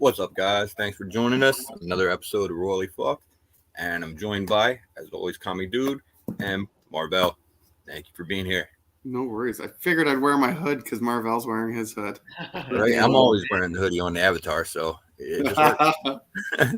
What's up, guys? Thanks for joining us. Another episode of Royally FOC'd. And I'm joined by, as always, Comic Dude and Marvel. Thank you for being here. No worries. I figured I'd wear my hood because Marvel's wearing his hood. Right? I'm always wearing the hoodie on the avatar, so it just works. I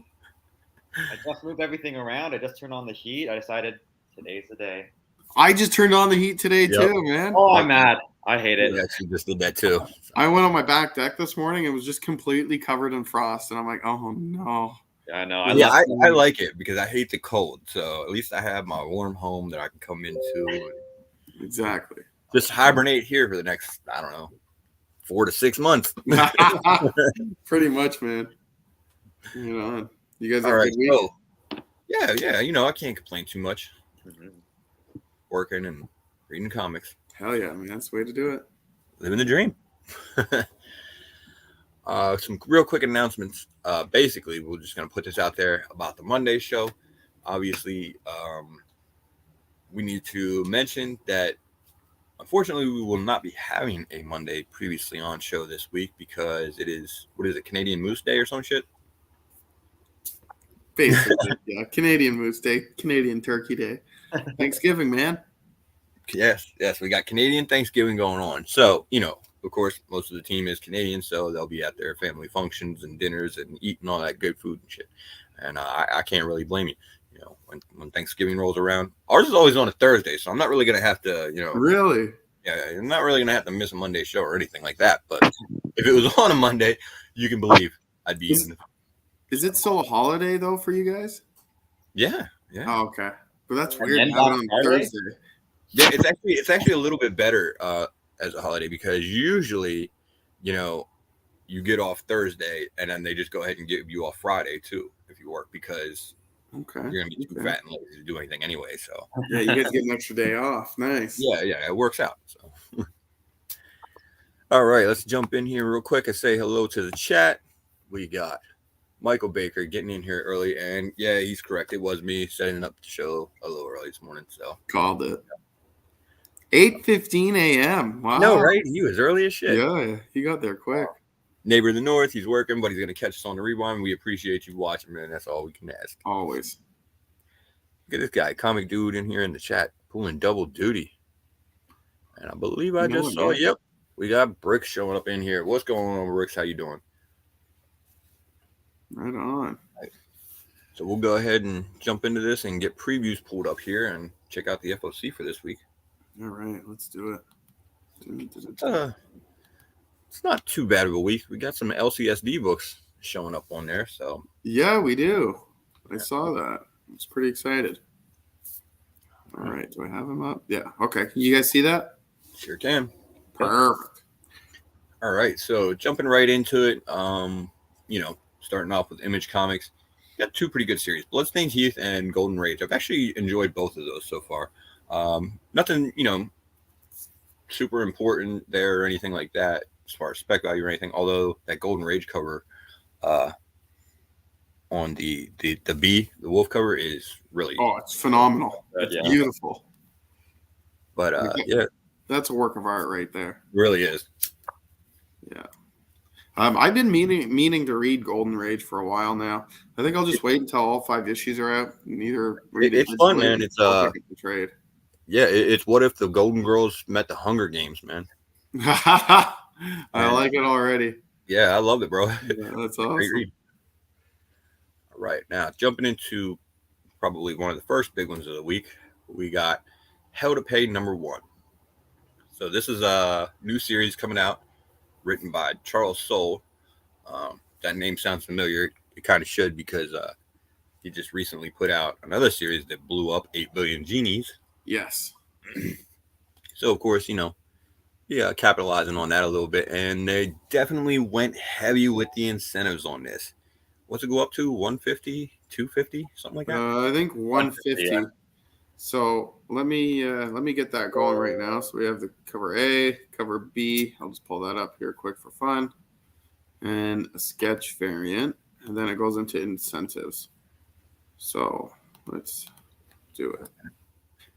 just moved everything around. I just turned on the heat. I decided today's the day. I just turned on the heat today too, man. Oh, I'm mad. I hate it. I actually just did that too. I went on my back deck this morning. It was just completely covered in frost, and I'm like, oh no. Yeah, I know. I like it because I hate the cold. So at least I have my warm home that I can come into. Exactly. Just hibernate here for the next, 4 to 6 months. Pretty much, man. You guys have All right, a good week? so yeah. I can't complain too much. Mhm. Working and reading comics. Hell yeah, man. That's the way to do it. Living the dream. Some real quick announcements. Basically, we're just going to put this out there about the Monday show. Obviously, we need to mention that, unfortunately, we will not be having a Monday previously on show this week because it is, Canadian Moose Day or some shit? Basically, yeah. Canadian Moose Day, Canadian Turkey Day. Thanksgiving, man. Yes, we got Canadian Thanksgiving going on. So, of course, most of the team is Canadian, so they'll be at their family functions and dinners and eating all that good food and shit. And I can't really blame you. When Thanksgiving rolls around, ours is always on a Thursday, so I'm not really gonna have to, Really? Yeah, I'm not really gonna have to miss a Monday show or anything like that. But if it was on a Monday, you can believe I'd be eating. Is it still a holiday though for you guys? Yeah. Oh, okay. But that's And weird then having it on Black Friday? Thursday. Yeah, it's actually a little bit better as a holiday because usually, you get off Thursday and then they just go ahead and give you off Friday too if you work because Okay. you're gonna be too fat and lazy to do anything anyway. So Yeah, you guys get an extra day off. Nice. yeah, it works out. So all right, let's jump in here real quick and say hello to the chat. We got Michael Baker getting in here early, and yeah, he's correct. It was me setting up the show a little early this morning. So Called it. 8:15 a.m. Wow. no, right? He was early as shit. Yeah, he got there quick. Neighbor of the North, he's working, but he's gonna catch us on the rewind. We appreciate you watching, man. That's all we can ask. Always. Look at this guy, Comic Dude, in here in the chat, pulling double duty. And I believe I just saw. Yep, we got Bricks showing up in here. What's going on, Bricks? How you doing? Right on. So we'll go ahead and jump into this and get previews pulled up here and check out the FOC for this week. All right, let's do it. It's not too bad of a week. We got some LCSD books showing up on there. So Yeah, we do. I saw that. I was pretty excited. All right, do I have him up? Yeah. Okay. You guys see that? sure can. Perfect. All right, so jumping right into it. Starting off with Image Comics. Got two pretty good series, Bloodstained Heath and Golden Rage. I've actually enjoyed both of those so far. Nothing, super important there or anything like that as far as spec value or anything. Although that Golden Rage cover on the wolf cover is really it's phenomenal. It's beautiful. But yeah, that's a work of art right there. really is. Yeah. I've been meaning to read Golden Rage for a while now. I think I'll just wait until all 5 issues are out and either read it. It's fun, man. It's the trade. Yeah, it's what if the Golden Girls met the Hunger Games, man. I like it already. Yeah, I love it, bro. Yeah, that's awesome. Great read. All right, now jumping into probably one of the first big ones of the week, we got Hell to Pay #1. So this is a new series coming out, written by Charles Soule. That name sounds familiar. It kind of should because he just recently put out another series that blew up 8 Billion Genies. Yes. So, of course, capitalizing on that a little bit. And they definitely went heavy with the incentives on this. What's it go up to? 150, 250, something like that? I think 150. Yeah. So let me get that going right now. So we have the cover A, cover B. I'll just pull that up here quick for fun. And a sketch variant. And then it goes into incentives. So let's do it.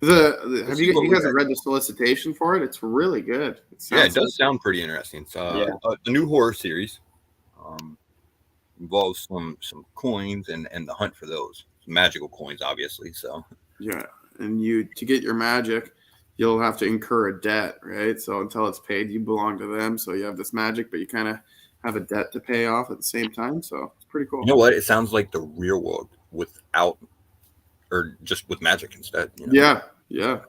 Have you guys read the solicitation for it? It's really good. It does sound pretty interesting. It's the new horror series. involves some coins and the hunt for those magical coins, obviously. So Yeah, and to get your magic, you'll have to incur a debt, right? So until it's paid, you belong to them. So you have this magic, but you kind of have a debt to pay off at the same time. So it's pretty cool. you know what? It sounds like the real world without, or just with magic instead. You know? Yeah.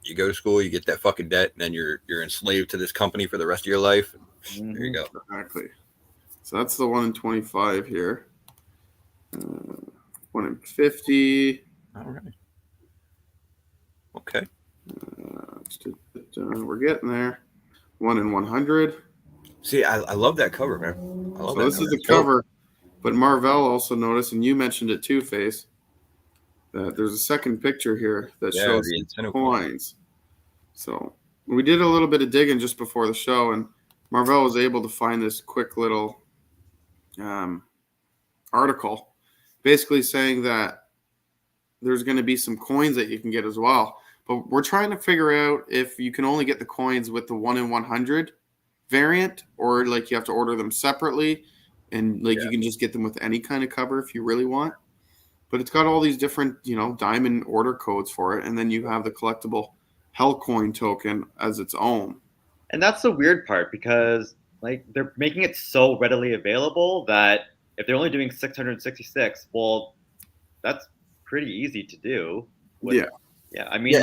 You go to school, you get that fucking debt, and then you're enslaved to this company for the rest of your life. There you go. Exactly. So that's the 1 in 25 here. 1 in 50. All right. Okay. We're getting there. 1 in 100. See, I love that cover, man. I love So that. this is the cover, but Marvel also noticed, and you mentioned it too, Face, that there's a second picture here that shows the incentive coins. So we did a little bit of digging just before the show, and Marvel was able to find this quick little article basically saying that there's going to be some coins that you can get as well. But we're trying to figure out if you can only get the coins with the 1 in 100 variant, or like you have to order them separately, and like you can just get them with any kind of cover if you really want. But it's got all these different, diamond order codes for it, and then you have the collectible Hell coin token as its own. And that's the weird part, because like they're making it so readily available that if they're only doing 666, well, that's pretty easy to do. Yeah. I mean,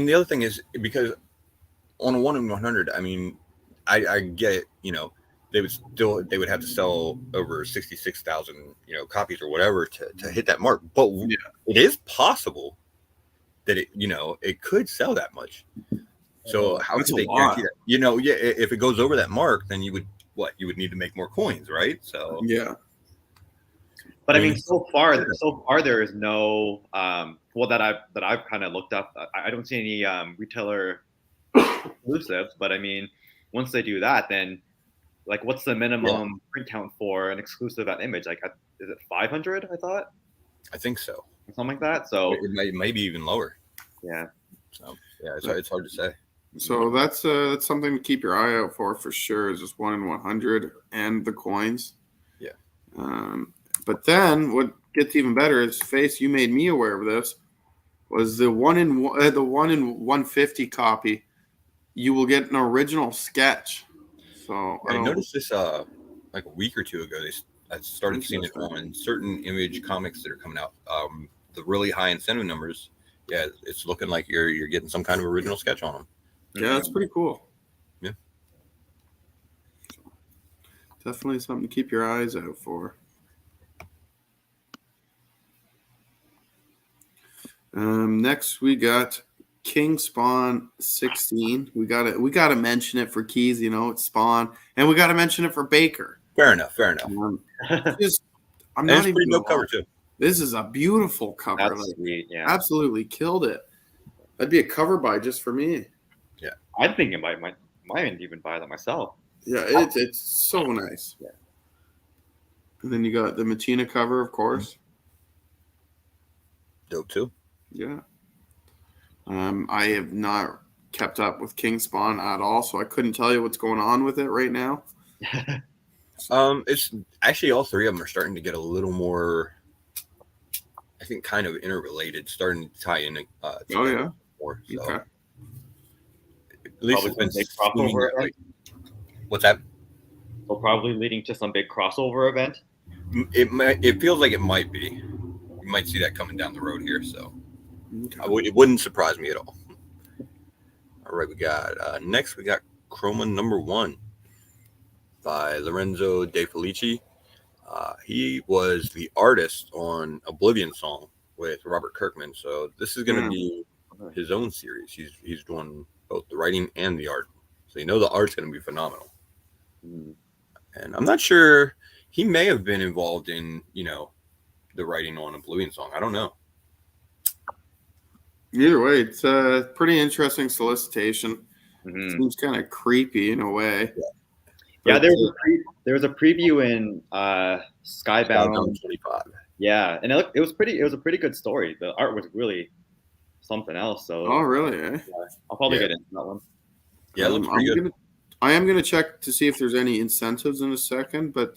the other thing is, because on a 1 in 100, I mean, I get it. They would have to sell over 66,000 copies or whatever to hit that mark. But it is possible that it could sell that much. So how could they guarantee that? If it goes over that mark, then you would need to make more coins, right? So But I mean, so far there is no that I've kind of looked up. I don't see any retailer exclusives. But I mean, once they do that, then like, what's the minimum print count for an exclusive at Image? Like, is it 500? I thought. I think so. Something like that. So it may be even lower. Yeah. So it's hard to say. So that's something to keep your eye out for sure. Is just 1 in 100 and the coins. Yeah. But then what gets even better is, Face, you made me aware of this, was the 1 in 150 copy. You will get an original sketch. So I noticed this like a week or two ago. I started seeing it on certain Image comics that are coming out. The really high incentive numbers. Yeah, it's looking like you're getting some kind of original sketch on them. Yeah, that's pretty cool. Yeah. Definitely something to keep your eyes out for. Next we got King Spawn 16. We gotta mention it for Keys, it's Spawn, and we gotta mention it for Baker. Fair enough. I'm And not it's even pretty dope cover too. This is a beautiful cover. That's sweet. Yeah. Absolutely killed it. That'd be a cover buy just for me. Yeah. I'm thinking I might even buy that myself. Yeah, it's so nice. Yeah. And then you got the Matina cover, of course. Dope too. Yeah. I have not kept up with King Spawn at all, so I couldn't tell you what's going on with it right now. It's actually all three of them are starting to get a little more, I think, kind of interrelated, starting to tie in. More, so. Okay. At least it's been crossover. What's that? So probably leading to some big crossover event. It feels like it might be. You might see that coming down the road here. So Okay. it wouldn't surprise me at all. All right, we got next. We got Chroma number 1 by Lorenzo de Felici. He was the artist on Oblivion Song with Robert Kirkman. So this is going to be his own series. He's doing both the writing and the art. So the art's going to be phenomenal. And I'm not sure, he may have been involved in, the writing on Oblivion Song. I don't know. Either way, it's a pretty interesting solicitation. Mm-hmm. Seems kind of creepy in a way. Yeah, there was a preview in Skybound 25. Yeah, and it was a pretty good story. The art was really something else. So really? Eh? Yeah, I'll probably get into that one. Yeah, it looks pretty good. I am gonna check to see if there's any incentives in a second, but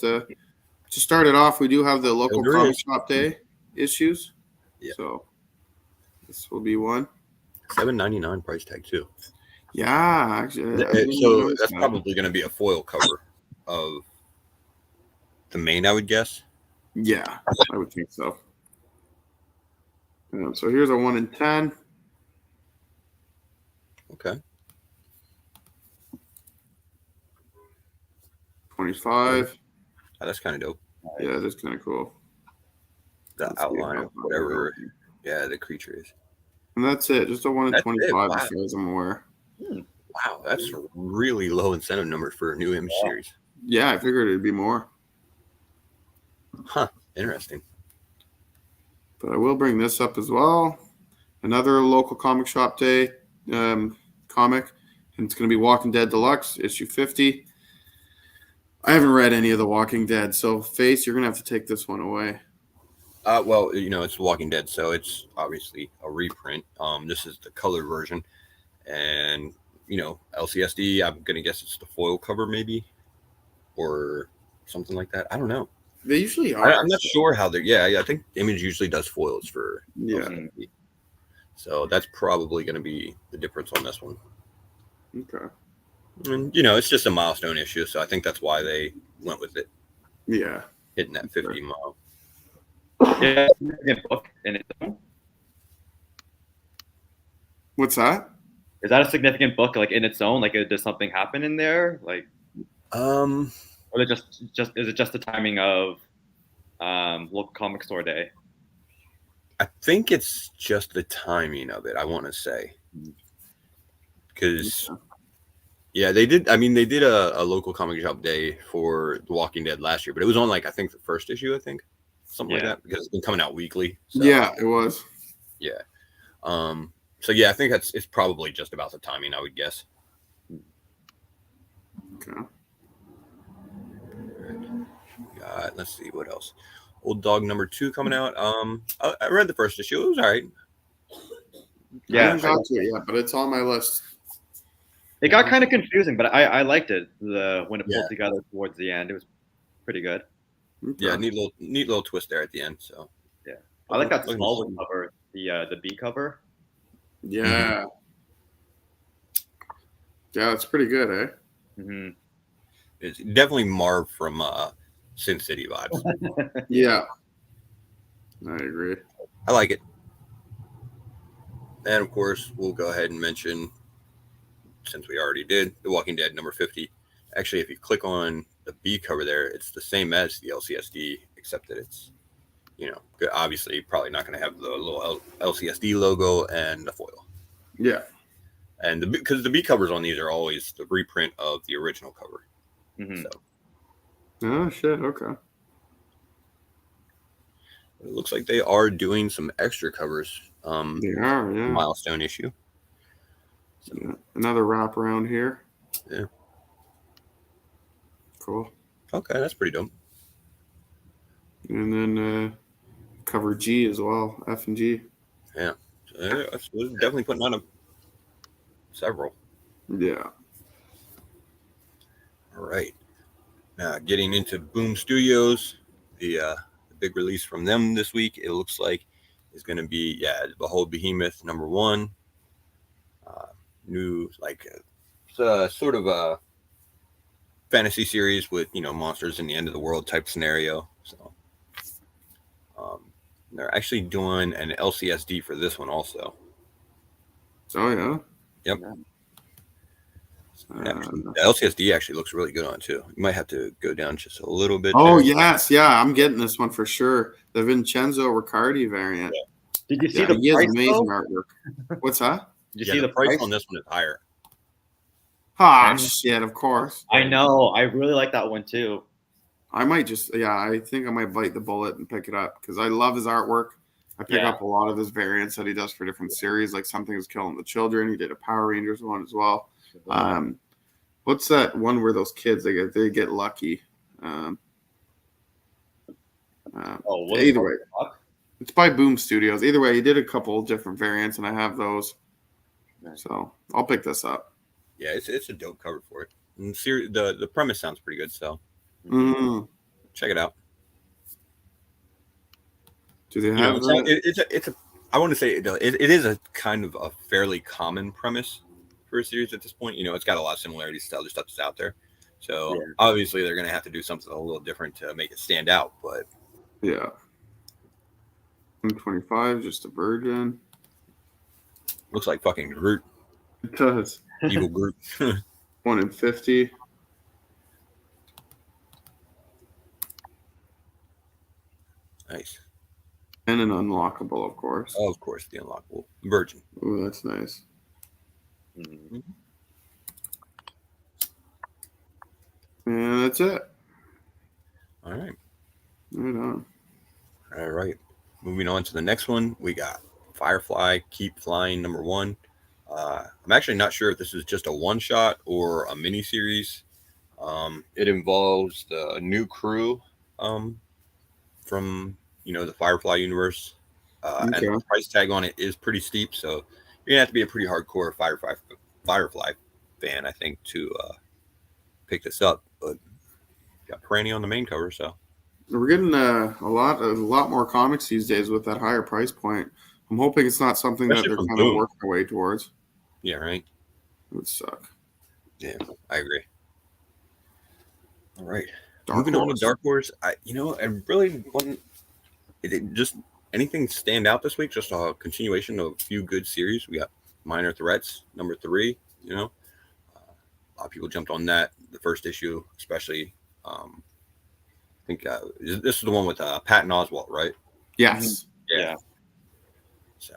To start it off, we do have the local there comic is. shop day issues. Yeah. So this will be one. $7.99 price tag too. Yeah, actually. So that's probably going to be a foil cover of the main, I would guess. Yeah, I would think so. So here's a 1 in 10. Okay. 25. Oh, that's kind of dope. Yeah, that's kind of cool. The Let's see outline how of whatever, far the creature is. And that's it. Just a 1 in That's 25 it. Wow. as far as I'm aware. Wow, that's a really low incentive number for a new image series. Yeah, I figured it'd be more. Huh. Interesting. But I will bring this up as well. Another local comic shop day comic. And it's going to be Walking Dead Deluxe, issue 50. I haven't read any of The Walking Dead, so Face, you're going to have to take this one away. Well, it's The Walking Dead, so it's obviously a reprint. This is the colored version. And, LCSD, I'm going to guess it's the foil cover maybe. Or something like that. I don't know. They usually are. I'm not sure how they're. Yeah, I think Image usually does foils for. Yeah. LCSD. So that's probably going to be the difference on this one. Okay. And, it's just a milestone issue, so I think that's why they went with it. Yeah. Hitting that 50 mile. Yeah, book in its own. What's that? Is that a significant book, like in its own? Like, does something happen in there? Like, or is it just the timing of local comic store day? I think it's just the timing of it, I want to say. Because, they did. I mean, they did a local comic shop day for The Walking Dead last year, but it was on, I think the first issue, something like that, because it's been coming out weekly. So, yeah, it was. Yeah. So, I think it's probably just about the timing, I would guess. Okay. Let's see what else. Old Dog number 2 coming out. I read the first issue. It was all right. Yeah, I haven't got to it yet, but it's on my list. It got kind of confusing, but I liked it. When it pulled together towards the end, it was pretty good. Okay. Yeah, neat little twist there at the end. So yeah, I like that Smallwood cover, the B cover. Yeah. Yeah, it's pretty good, eh? Mm-hmm. It's definitely Marv from Sin City vibes. Yeah, I agree. I like it. And of course, we'll go ahead and mention, since we already did, The Walking Dead number 50. Actually, if you click on the B cover there, it's the same as the LCSD, except that it's, obviously probably not going to have the little LCSD logo and the foil. Yeah. And because the B covers on these are always the reprint of the original cover. Mm-hmm. So. Oh, shit. Okay. It looks like they are doing some extra covers. They are, yeah. Milestone issue. So, yeah. Another wrap around here. Yeah. Cool. Okay, that's pretty dope. And then cover G as well, F and G. Yeah. So, we're definitely putting on several. Yeah. All right. Now, getting into Boom Studios, the big release from them this week, it looks like is going to be, Behold Behemoth number 1. New, sort of a fantasy series with, monsters in the end of the world type scenario. So, they're actually doing an LCSD for this one also. Oh, yeah? Yep. The LCSD actually looks really good on it too. You might have to go down just a little bit. Oh, there. yes. Yeah, I'm getting this one for sure. The Vincenzo Riccardi variant. Yeah. Did you see the he has price, amazing though? artwork. What's that? Did you see the price on this one is higher. Ah, shit, of course. I know. I really like that one too. I might I think I might bite the bullet and pick it up because I love his artwork. I pick up a lot of his variants that he does for different series, like Something is Killing the Children. He did a Power Rangers one as well. What's that one where those kids they get lucky? Either way, it's by Boom Studios. Either way, he did a couple different variants, and I have those. So I'll pick this up. Yeah, it's a dope cover for it. And the premise sounds pretty good, so Mm. check it out. Do they You know, have it's a I want to say it is a kind of a fairly common premise for a series at this point. You know, it's got a lot of similarities to other stuff that's out there. So Yeah. obviously they're going to have to do something a little different to make it stand out. But Yeah. 125, just a virgin. looks like fucking Groot, It does. evil Groot. 1 in 50. Nice. And an unlockable, of course. Oh, of course, the unlockable virgin. Ooh, that's nice. Mhm. And that's it. All right. Right on. All right. Moving on to the next one, we got Firefly Keep Flying #1. I'm actually not sure if this is just a one shot or a mini series. It involves the new crew from the Firefly universe, and Okay. the price tag on it is pretty steep. So you're gonna have to be a pretty hardcore Firefly fan, I think, to pick this up. But got Perenni on the main cover, so We're getting a lot more comics these days with that higher price point. I'm hoping it's not something that Especially they're from kind of Boom. working their way towards. yeah, right. It would suck. Yeah, I agree. All right. Dark Moving on to Horse. Dark Horse, I really wasn't. It just anything stand out this week? Just a continuation of a few good series. We got Minor Threats #3. A lot of people jumped on that. The first issue, especially. I think this is the one with Patton Oswalt, right? Yes. Yeah. So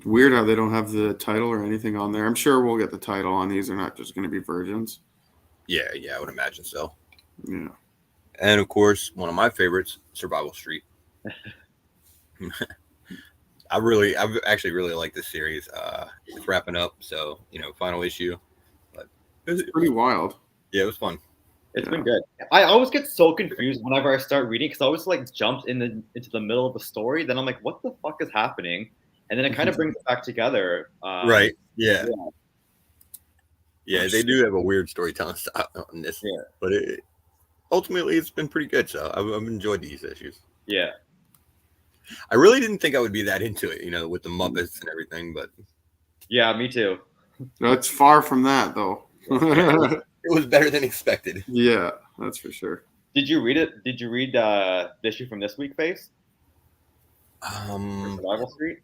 Weird how they don't have the title or anything on there. I'm sure we'll get the title on these. They're not just going to be virgins. yeah, I would imagine so. Yeah. And of course, one of my favorites, Survival Street. I've actually really liked this series. It's wrapping up, so final issue. But It's pretty wild. yeah, it was fun. It's Yeah. been good. I always get so confused whenever I start reading because I always like jumps into the middle of the story. Then I'm like, what the fuck is happening? And then it kind of brings it back together. Right. Yeah. Yeah. Yeah, they do have a weird storytelling style on this. Yeah. But ultimately, it's been pretty good. So I've enjoyed these issues. Yeah. I really didn't think I would be that into it, with the Muppets and everything. But Yeah, me too. No, it's far from that, though. it was better than expected. Yeah, that's for sure. Did you read it? Did you read the issue from this week, Face? Survival Street?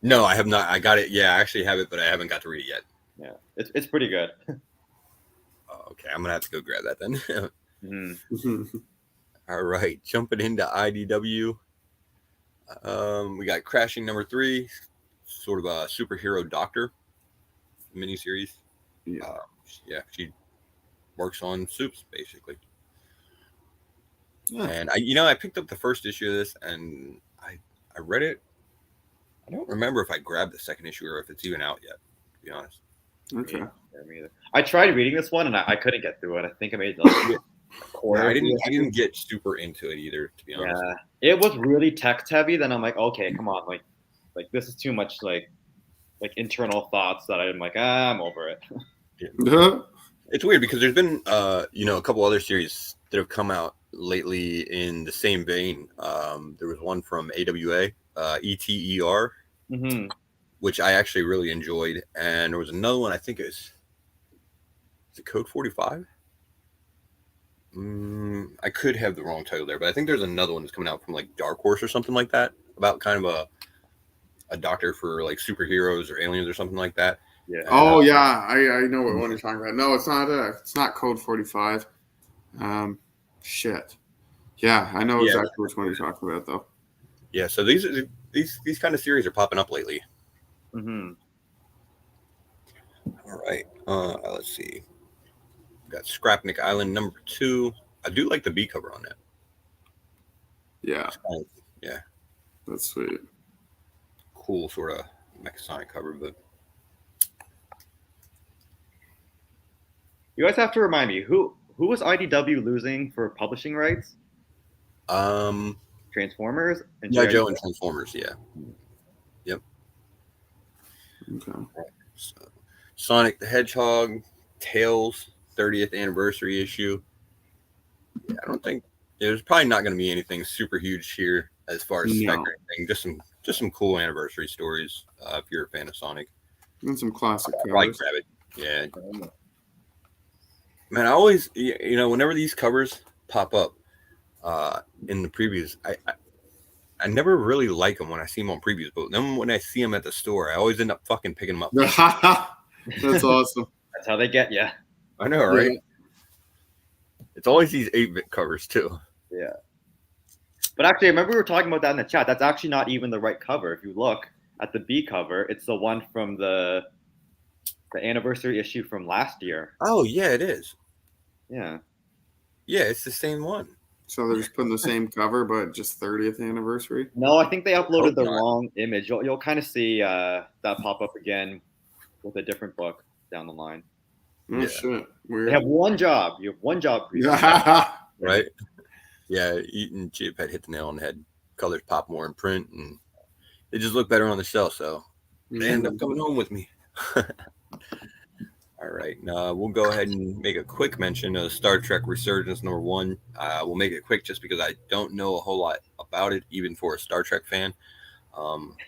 No, I have not. I got it. Yeah, I actually have it, but I haven't got to read it yet. Yeah, it's pretty good. Oh, okay, I'm gonna have to go grab that then. Mhm. All right, jumping into IDW. We got Crashing #3, sort of a superhero doctor miniseries. Yeah. She works on soups basically. Yeah. And I picked up the first issue of this and I read it. I don't remember if I grabbed the second issue or if it's even out yet, to be honest. Okay. Yeah, me either. I tried reading this one and I couldn't get through it. I think I made like a quarter. Yeah, I of the didn't get super into it either, to be honest. Yeah, it was really text heavy. Then I'm like, okay, come on, like this is too much like internal thoughts that I'm like, I'm over it. It's weird because there's been a couple other series that have come out lately in the same vein. There was one from AWA, ETER, Mm-hmm. which I actually really enjoyed, and there was another one. I think is it Code 45? I could have the wrong title there, but I think there's another one that's coming out from like Dark Horse or something like that, about kind of a doctor for like superheroes or aliens or something like that. Yeah. Oh yeah, I know what one you're talking about. No, it's not. It's not Code 45. Shit. Yeah, I know exactly which one you're talking about, though. Yeah. So these kind of series are popping up lately. Mm-hmm. All right. Let's see. We got Scrapnik Island #2. I do like the B cover on that. Yeah, Yeah. that's sweet. Cool sort of Mechasonic cover, but You guys have to remind me who was IDW losing for publishing rights? Transformers and yeah, Joe and Transformers, yeah. Yep. Okay. So, Sonic the Hedgehog, Tails 30th anniversary issue. Yeah, I don't think There's probably not going to be anything super huge here as far as spec No. or anything. Just some cool anniversary stories if you're a fan of Sonic. And some classic Probably covers. grab it. Yeah. Man, I always, whenever these covers pop up in the previews, I never really like them when I see them on previews, but then when I see them at the store, I always end up fucking picking them up. That's awesome. That's how they get you. I know, right? Yeah. It's always these 8-bit covers too. Yeah. But actually, I remember we were talking about that in the chat. That's actually not even the right cover. If you look at the B cover, it's the one from the anniversary issue from last year. Oh, yeah, it is. Yeah. Yeah, it's the same one. So they're just putting the same cover, but just 30th anniversary? No, I think they uploaded Hope the not. wrong image. You'll kind of see that pop up again with a different book down the line. Oh, Yeah. shit. Weird. They have one job. You have one job. Right? Yeah, Eaton Chip had hit the nail on the head. Colors pop more in print, and they just look better on the shelf, so they end up coming home with me. All right, now we'll go ahead and make a quick mention of Star Trek Resurgence number 1. We'll make it quick just because I don't know a whole lot about it, even for a Star Trek fan.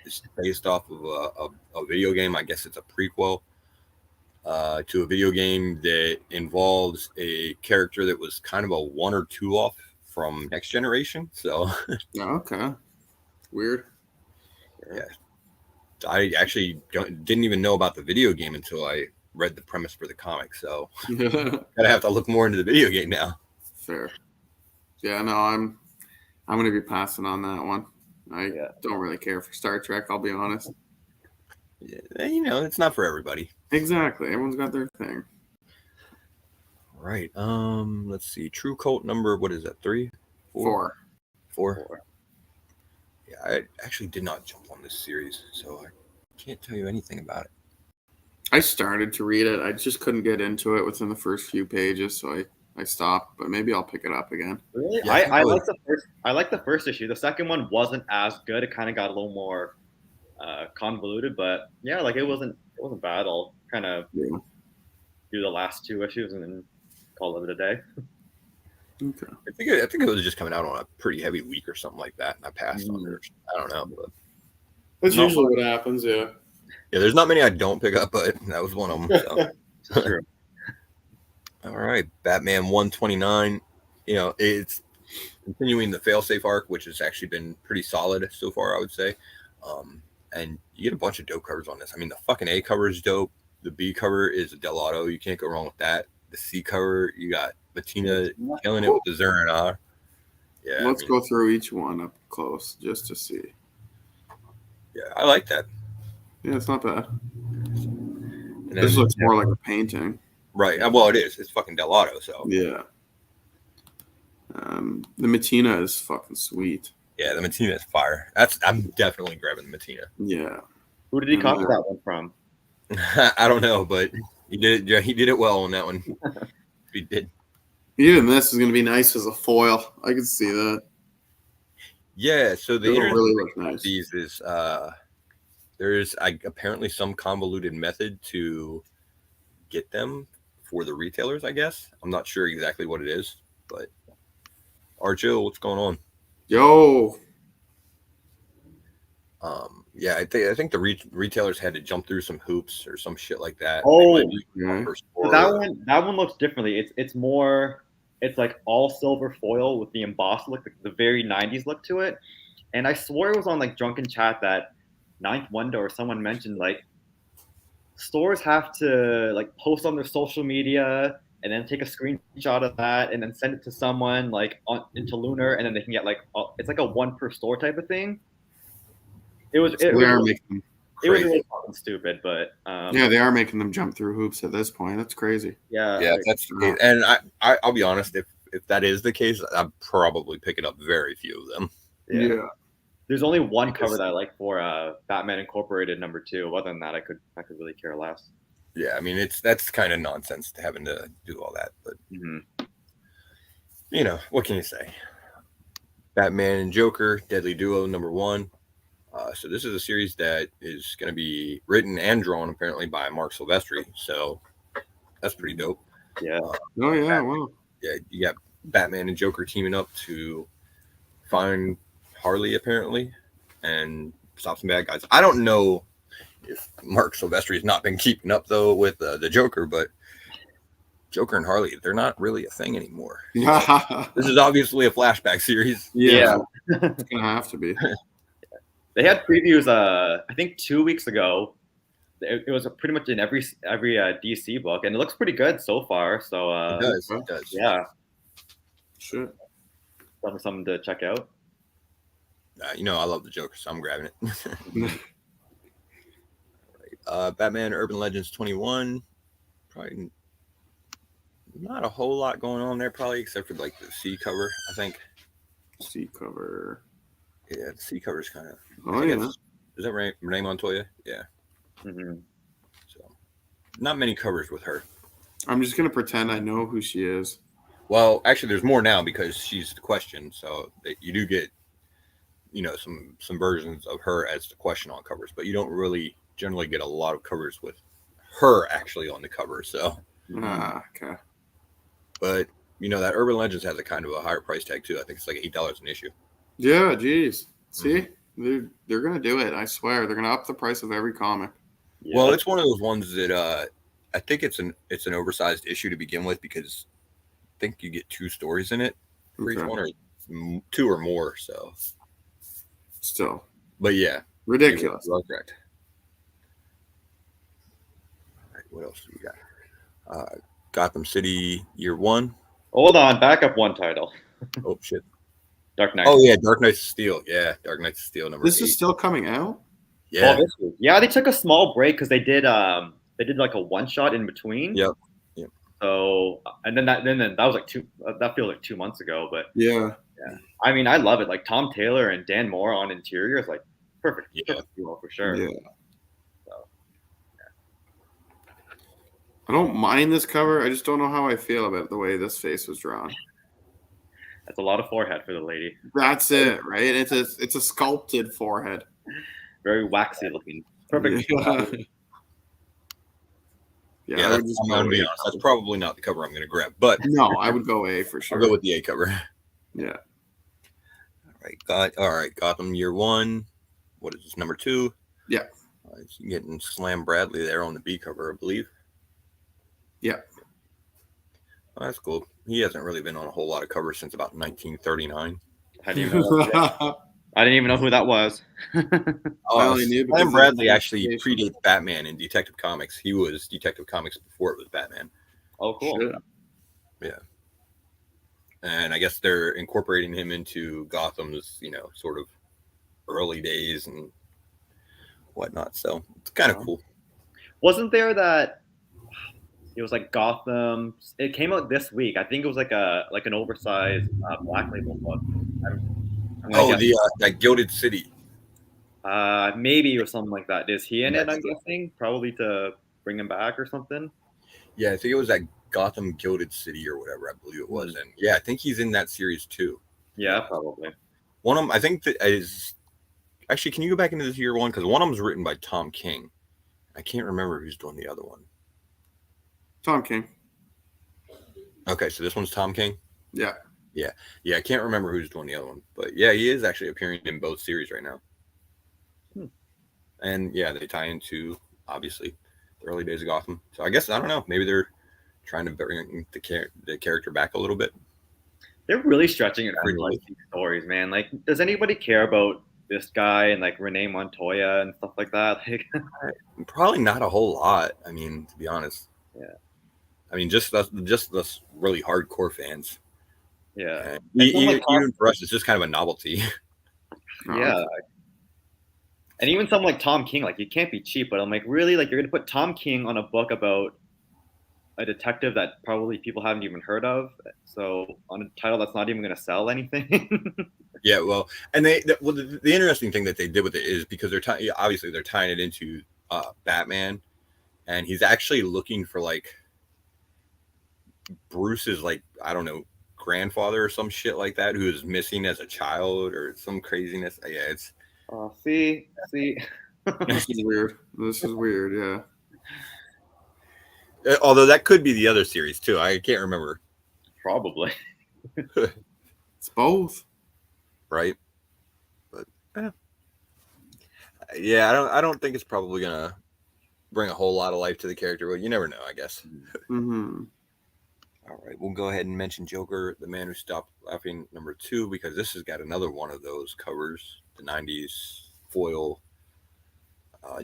It's based off of a video game. I guess it's a prequel to a video game that involves a character that was kind of a 1 or 2 off from Next Generation. So, Okay. Weird. yeah, I actually didn't even know about the video game until I read the premise for the comic. So, gotta have to look more into the video game now. Fair. Yeah, no, I'm gonna be passing on that one. I don't really care for Star Trek, I'll be honest. Yeah, it's not for everybody. Exactly. Everyone's got their thing. Right. Let's see. True Cult number. What is that? 3? 4. 4. Yeah, I actually did not jump on this series, so I can't tell you anything about it. I started to read it. I just couldn't get into it within the first few pages, so I stopped. But maybe I'll pick it up again. Really? Yeah, I like the first. I like the first issue. The second one wasn't as good. It kind of got a little more convoluted, but yeah, like it wasn't bad. I'll kind of do the last 2 issues and then call it a day. Okay. I think it was just coming out on a pretty heavy week or something like that, and I passed on it. I don't know. But That's usually what happens, yeah. yeah, there's not many I don't pick up, but that was one of them. So. True. All right, Batman 129. It's continuing the failsafe arc, which has actually been pretty solid so far, I would say. And you get a bunch of dope covers on this. I mean, the fucking A cover is dope. The B cover is a Del Auto. You can't go wrong with that. The C cover, you got Bettina killing it with the Zernar. Yeah, Let's go through each one up close just to see. Yeah, I like that. Yeah, it's not bad. And then, This looks more like a painting. right. Well, it is. It's fucking Del Auto. So Yeah. The Matina is fucking sweet. yeah, the Matina is fire. I'm definitely grabbing the Matina. Yeah. Who did he copy that one from? I don't know, but he did. Yeah, he did it well on that one. He did. Even this is going to be nice as a foil. I can see that. Yeah. So the It'll interesting really thing look about nice. these is there's apparently some convoluted method to get them for the retailers. I guess I'm not sure exactly what it is, but Arjo, what's going on? Yo. Yeah, I think the retailers had to jump through some hoops or some shit like that. Oh, yeah. that one looks differently. It's more, it's like all silver foil with the embossed look, the very 90s look to it. And I swore it was on like Drunken Chat that Ninth Wonder or someone mentioned like stores have to like post on their social media and then take a screenshot of that and then send it to someone like into Lunar, and then they can get like it's like a 1 per store type of thing. It was really fucking stupid, but yeah, they are making them jump through hoops at this point. That's crazy. Yeah, like, that's the case. And I'll be honest, if that is the case, I'd probably pick it up very few of them. Yeah. There's only one cover that I like for Batman Incorporated number 2. Other than that, I could really care less. Yeah, I mean that's kind of nonsense to having to do all that, but what can you say? Batman and Joker, Deadly Duo number 1. So this is a series that is going to be written and drawn apparently by Mark Silvestri. So that's pretty dope. Yeah. Oh yeah. Wow. Yeah, you got Batman and Joker teaming up to find Harley apparently and stop some bad guys. I don't know if Mark Silvestri's not been keeping up though with the Joker, but Joker and Harley, they're not really a thing anymore. This is obviously a flashback series. Yeah. It's gonna have to be. They had previews I think 2 weeks ago. It was pretty much in every DC book, and it looks pretty good so far. So It does. Yeah, Sure. something to check out. I love the Joker, so I'm grabbing it. Batman Urban Legends 21. Probably not a whole lot going on there, probably, except for like the C cover, I think. C cover. Yeah, the C cover is kind of. Oh, yeah. Is that Renee Montoya? Yeah. Mm-hmm. So, not many covers with her. I'm just gonna pretend I know who she is. Well, actually, there's more now because she's the Question, so you do get, some versions of her as the Question on covers, but you don't really generally get a lot of covers with her actually on the cover. So, Okay. but that Urban Legends has a kind of a higher price tag too. I think it's like $8 an issue. Yeah, geez. See, they're gonna do it. I swear, they're gonna up the price of every comic. Yeah. Well, it's one of those ones that I think it's an oversized issue to begin with because I think you get 2 stories in it for each one, or 2 or more. So, Still, but yeah, ridiculous. Well, correct. All right, what else do we got? Gotham City Year 1. Hold on, back up one title. Oh shit. Dark Knight. Oh yeah, Dark Knights of Steel. Yeah, Dark Knights of Steel number 8. This is still coming out. Yeah. Yeah, they took a small break because they did like a one shot in between. Yep. So and then that was like that feels like 2 months ago, but Yeah. I mean, I love it. Like Tom Taylor and Dan Moore on interior is like perfect. Yeah. Perfect duo for sure. Yeah. So, I don't mind this cover. I just don't know how I feel about the way this face was drawn. that's a lot of forehead for the lady. That's it, right? It's a sculpted forehead. Very waxy looking. Perfect. Yeah, I would just I'm go gonna be A. honest. That's probably not the cover I'm going to grab, but No, I would go A for sure. I'll go with the A cover. Yeah. All right. Gotham Year 1. What is this? Number 2. Yeah. Getting Slam Bradley there on the B cover, I believe. Yeah. Oh, that's cool. He hasn't really been on a whole lot of covers since about 1939. I didn't even know who that was. I only knew because Slam of Bradley the actually association. predates Batman in Detective Comics. He was Detective Comics before it was Batman. Oh, cool. Shit. Yeah. And I guess they're incorporating him into Gotham's, sort of early days and whatnot. So it's kind of cool. Wasn't there that it was like Gotham? It came out this week. I think it was like an oversized Black Label book. That Gilded City. Maybe or something like that. Is he in it? I'm Yeah. guessing probably to bring him back or something. Yeah, I think it was that Gotham Gilded City or whatever, I believe it was. And yeah, I think he's in that series too. Yeah, probably. One of them, I think that is actually, can you go back into this Year 1? Because one of them is written by Tom King. I can't remember who's doing the other one. Tom King. Okay, so this one's Tom King. Yeah. Yeah, I can't remember who's doing the other one, but yeah, he is actually appearing in both series right now. And yeah, they tie into obviously the early days of Gotham. So I guess I don't know. Maybe they're trying to bring the character back a little bit. They're really stretching it for like these stories, man. Like, does anybody care about this guy and like Renee Montoya and stuff like that? Like, probably not a whole lot. I mean, to be honest. Yeah. I mean, just us really hardcore fans. Yeah. Even for us, it's just kind of a novelty. Yeah. And even something like Tom King, like you can't be cheap, but I'm like, really? Like you're gonna put Tom King on a book about a detective that probably people haven't even heard of, so on a title that's not even gonna sell anything. Yeah, well, and the interesting thing that they did with it is because they're tying it into Batman, and he's actually looking for like Bruce's like I don't know grandfather or some shit like that who is missing as a child or some craziness. Yeah, it's. See. This is weird. Yeah. Although that could be the other series too. I can't remember. Probably. It's both. Right? But yeah, I don't think it's probably gonna bring a whole lot of life to the character, but you never know, I guess. Mm-hmm. All right, we'll go ahead and mention Joker, the Man Who Stopped Laughing, number 2, because this has got another one of those covers, the 90s foil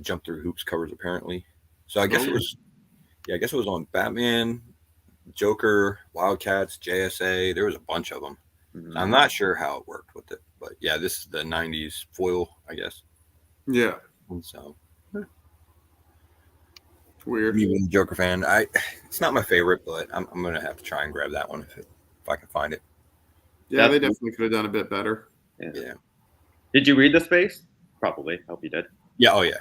jump through hoops covers, apparently. So I guess it was on Batman, Joker, Wildcats, JSA. There was a bunch of them. Mhm. So I'm not sure how it worked with it, but yeah, this is the 90s foil, I guess. Yeah. And so Weird. me being a Joker fan, it's not my favorite, but I'm gonna have to try and grab that one if I can find it. Yeah, they definitely could have done a bit better. Yeah. Did you read the space? Probably. Hope you did. Yeah. Oh yeah.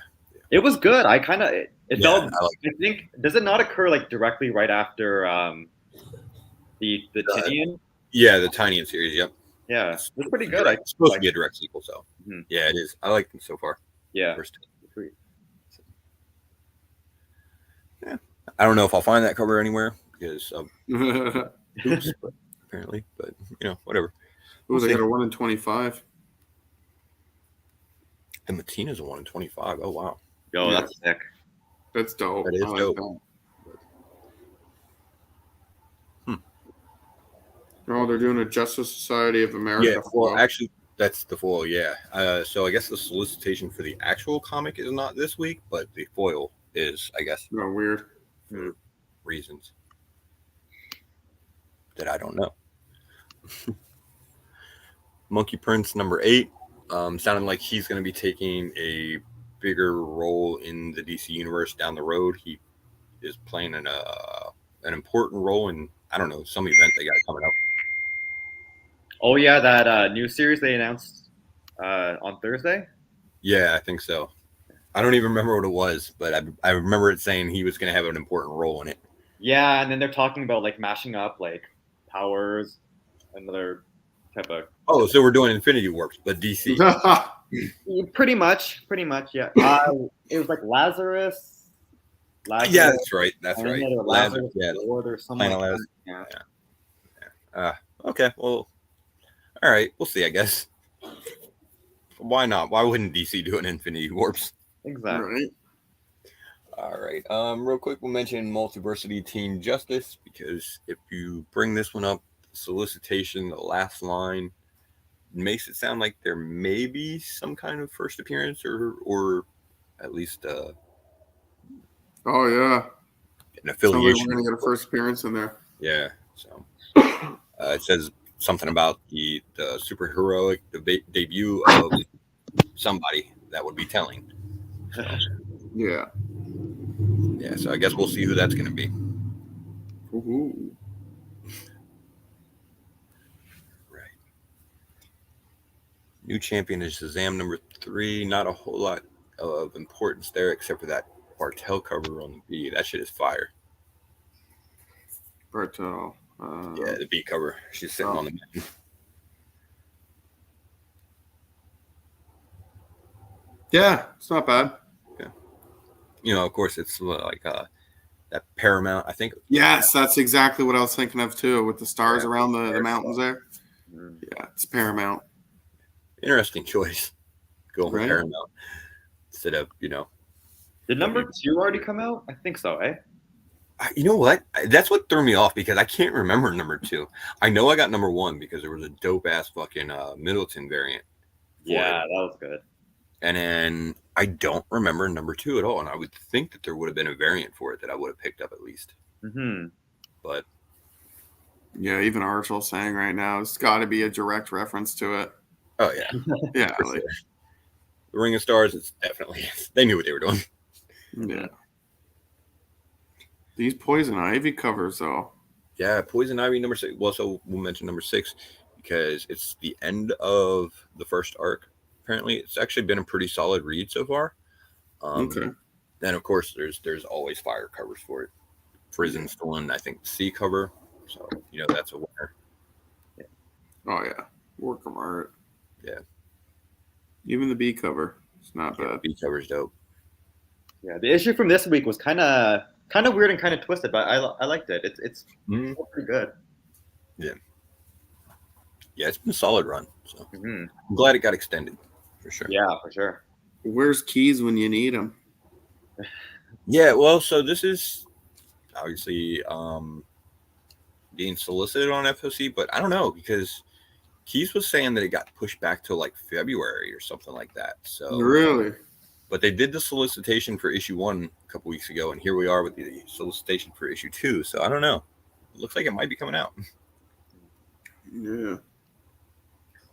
It was good. I kind of it felt. I think does it not occur like directly right after the Tinian? Yeah, the Tinian series. Yep. Yeah, it's pretty good. It's supposed to be a direct sequel, so yeah, it is. I like them so far. Yeah. Sweet. Yeah. I don't know if I'll find that cover anywhere because of oops, apparently, but whatever. Ooh, they got a 1 in 25. And Matina's a 1 in 25. Oh wow. Yo, that's sick. That's dope. That is dope. Oh, they're doing a Justice Society of America. Yeah, well, actually, that's the foil, yeah. So I guess the solicitation for the actual comic is not this week, but the foil is, I guess. Oh, weird. For reasons that I don't know. Monkey Prince number 8. Sounding like he's going to be taking a bigger role in the DC universe down the road. He is playing an important role in, I don't know, some event they got coming up. Oh yeah, that new series they announced on Thursday. Yeah, I think so. I don't even remember what it was, but I remember it saying he was going to have an important role in it. Yeah, and then they're talking about like mashing up like powers, another type of. Oh, so we're doing Infinity Warps, but DC. Pretty much, yeah. It was like Lazarus. Yeah, that's right. That's right. Lazarus, yeah, Lord or something. Like yeah. Okay. Well. All right. We'll see. I guess. Why not? Why wouldn't DC do an Infinity Warps? Exactly. Right. All right. Real quick, we'll mention Multiversity Teen Justice because if you bring this one up, solicitation, the last line makes it sound like there may be some kind of first appearance or at least oh yeah, an affiliation. We're gonna get a first appearance in there. Yeah. So it says something about the superheroic debut of somebody that would be telling. So, yeah. So I guess we'll see who that's going to be. Ooh. Right. New champion is Shazam number 3. Not a whole lot of importance there except for that Bartel cover on the B. That shit is fire. Bartel. Yeah, the B cover. She's sitting on the mountain. Yeah, it's not bad. Yeah. Of course, it's like that Paramount, I think. Yes, that's exactly what I was thinking of too, with the stars around the mountains there. Yeah, it's Paramount. Interesting choice. Going with Paramount instead of, Did number 2 already come out? I think so, eh? You know what? That's what threw me off because I can't remember number 2. I know I got number 1 because there was a dope ass fucking Middleton variant. Yeah, that was good. And then I don't remember number 2 at all. And I would think that there would have been a variant for it that I would have picked up at least. Mm-hmm. But yeah, even Archel saying right now, it's got to be a direct reference to it. Oh yeah, yeah. Like, the Ring of Stars is definitely. They knew what they were doing. Yeah. These Poison Ivy covers, though. Yeah, Poison Ivy number 6. Well, so we'll mention number 6 because it's the end of the first arc. Apparently, it's actually been a pretty solid read so far. Okay. Then, of course, there's always fire covers for it. Prison's the one, I think, C cover. So, that's a winner. Yeah. Oh, yeah. Work of art. Yeah. Even the B cover. It's not bad. The B cover's dope. Yeah, the issue from this week was kind of weird and kind of twisted, but I liked it. It's pretty good. Yeah. Yeah, it's been a solid run. So Mm-hmm. I'm glad it got extended for sure. Yeah, for sure. Where's Keys when you need him? Yeah, well, so this is obviously being solicited on FOC, but I don't know because Keys was saying that it got pushed back to like February or something like that. So Really? but they did the solicitation for issue 1 a couple weeks ago, and here we are with the solicitation for issue 2. So I don't know. It looks like it might be coming out. Yeah.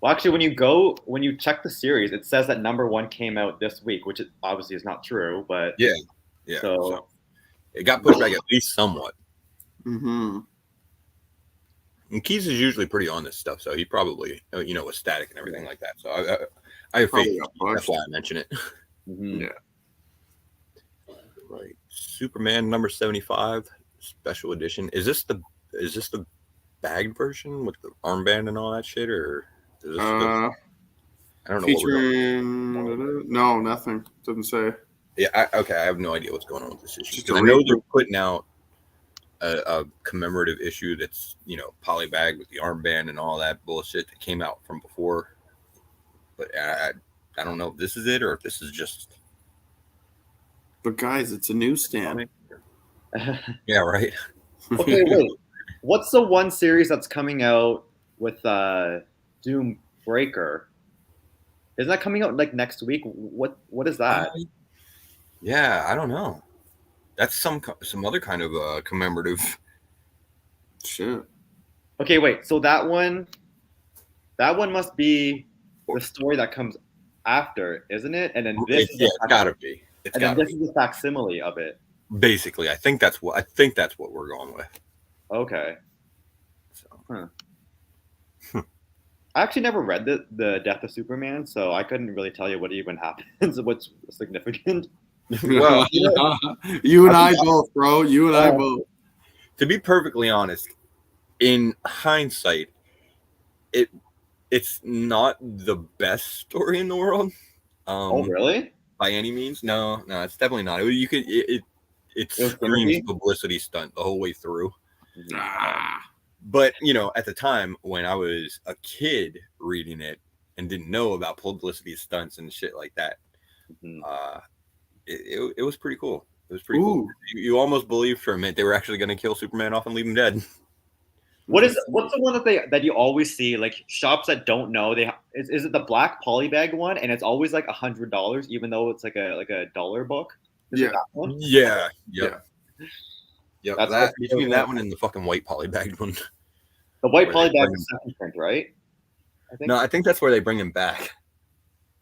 Well, actually, when you check the series, it says that number 1 came out this week, which obviously is not true. But Yeah. So it got pushed back at least somewhat. Mm-hmm. And Keys is usually pretty on this stuff, so he probably was static and everything like that. So I have faith. That's why I mention it. Mm-hmm. Yeah. Right. Superman number 75 special edition. Is this the bagged version with the armband and all that shit, or is this I don't know. Featuring no, nothing. Doesn't say. Yeah. I have no idea what's going on with this issue. I know they're putting out a commemorative issue that's polybagged with the armband and all that bullshit that came out from before, but I don't know if this is it or if this is just. But guys, it's a newsstand. Yeah, right. Okay, wait. What's the one series that's coming out with Doom Breaker? Isn't that coming out like next week? What is that? Yeah, I don't know. That's some other kind of commemorative shit. Okay, wait. So that one must be the story that comes after, isn't it? And then this it's gotta be. And then this is a facsimile of it. Basically, I think that's what we're going with. Okay. So, I actually never read the Death of Superman, so I couldn't really tell you what even happens, what's significant. Well, you and I both, bro. You and I both. To be perfectly honest, in hindsight, it's not the best story in the world. Oh, really? By any means, no, it's definitely not. It screams publicity stunt the whole way through. But at the time when I was a kid reading it and didn't know about publicity stunts and shit like that, it was pretty cool. It was pretty cool. You almost believed for a minute they were actually going to kill Superman off and leave him dead. What's the one that you always see, like shops that don't know is it the black polybag one, and it's always like $100 even though it's like a dollar book? Yeah. That one? Yeah. Yep. That's that between that one and the fucking white polybagged one. The white polybag is second print, right? No, I think that's where they bring him back.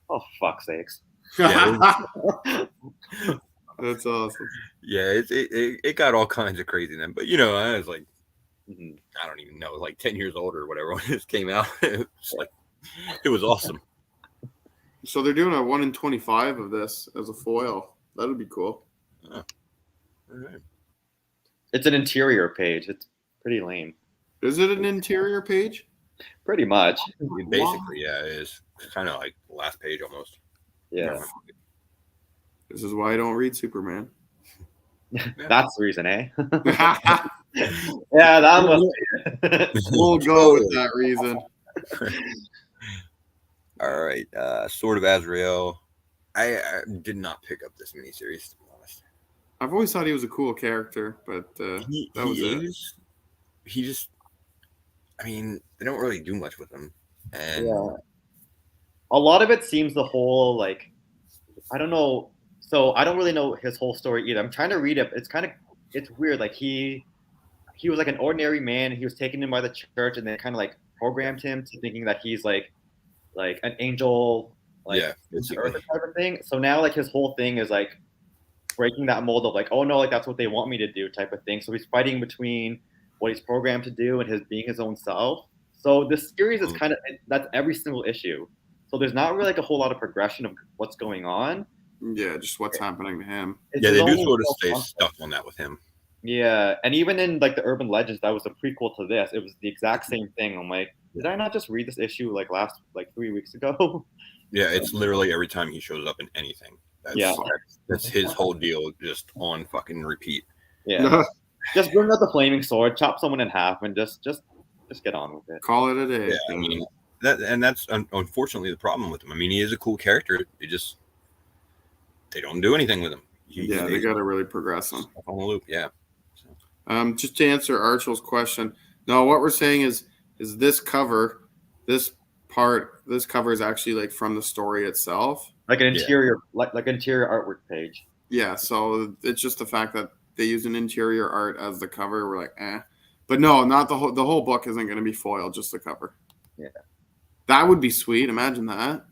Oh, fuck's sakes. Yeah, that's awesome. Yeah, it got all kinds of crazy then, but I was like, I don't even know, like 10 years old or whatever when this came out. It was awesome. So they're doing a 1 in 25 of this as a foil. That'd be cool. Oh. All right. It's an interior page. It's pretty lame. Is it an interior page? Pretty much. Basically, yeah, it is. It's kind of like the last page almost. Yeah. This is why I don't read Superman. That's the reason, eh? Yeah, that must be it. We'll go with that reason. All right. Sword of Azrael. I did not pick up this miniseries, to be honest. I've always thought he was a cool character, but that was it. He just, I mean, they don't really do much with him. And a lot of it seems the whole, like, I don't know. So I don't really know his whole story either. I'm trying to read it. It's weird. Like he was like an ordinary man. He was taken in by the church and they kind of like programmed him to thinking that he's like an angel, like earth type of thing. So now like his whole thing is like breaking that mold of like, oh no, like that's what they want me to do type of thing. So he's fighting between what he's programmed to do and his being his own self. So this series is kind of, that's every single issue. So there's not really like a whole lot of progression of what's going on. Yeah, just what's happening to him. They do sort of stay stuck on that with him. Yeah, and even in like the Urban Legends, that was a prequel to this. It was the exact same thing. I'm like, did I not just read this issue like 3 weeks ago? Yeah, it's literally every time he shows up in anything. That's his whole deal, just on fucking repeat. Yeah, just bring out the flaming sword, chop someone in half, and just Just get on with it. Call it a day. Yeah, I mean that's unfortunately the problem with him. I mean, he is a cool character. They don't do anything with him. They got to really progress him. On the loop, yeah. Just to answer Archel's question, no, what we're saying is this cover, this cover is actually like from the story itself, like an interior, like interior artwork page. Yeah, so it's just the fact that they use an interior art as the cover. We're like, eh, but no, not the whole book isn't going to be foiled, just the cover. Yeah, that would be sweet. Imagine that.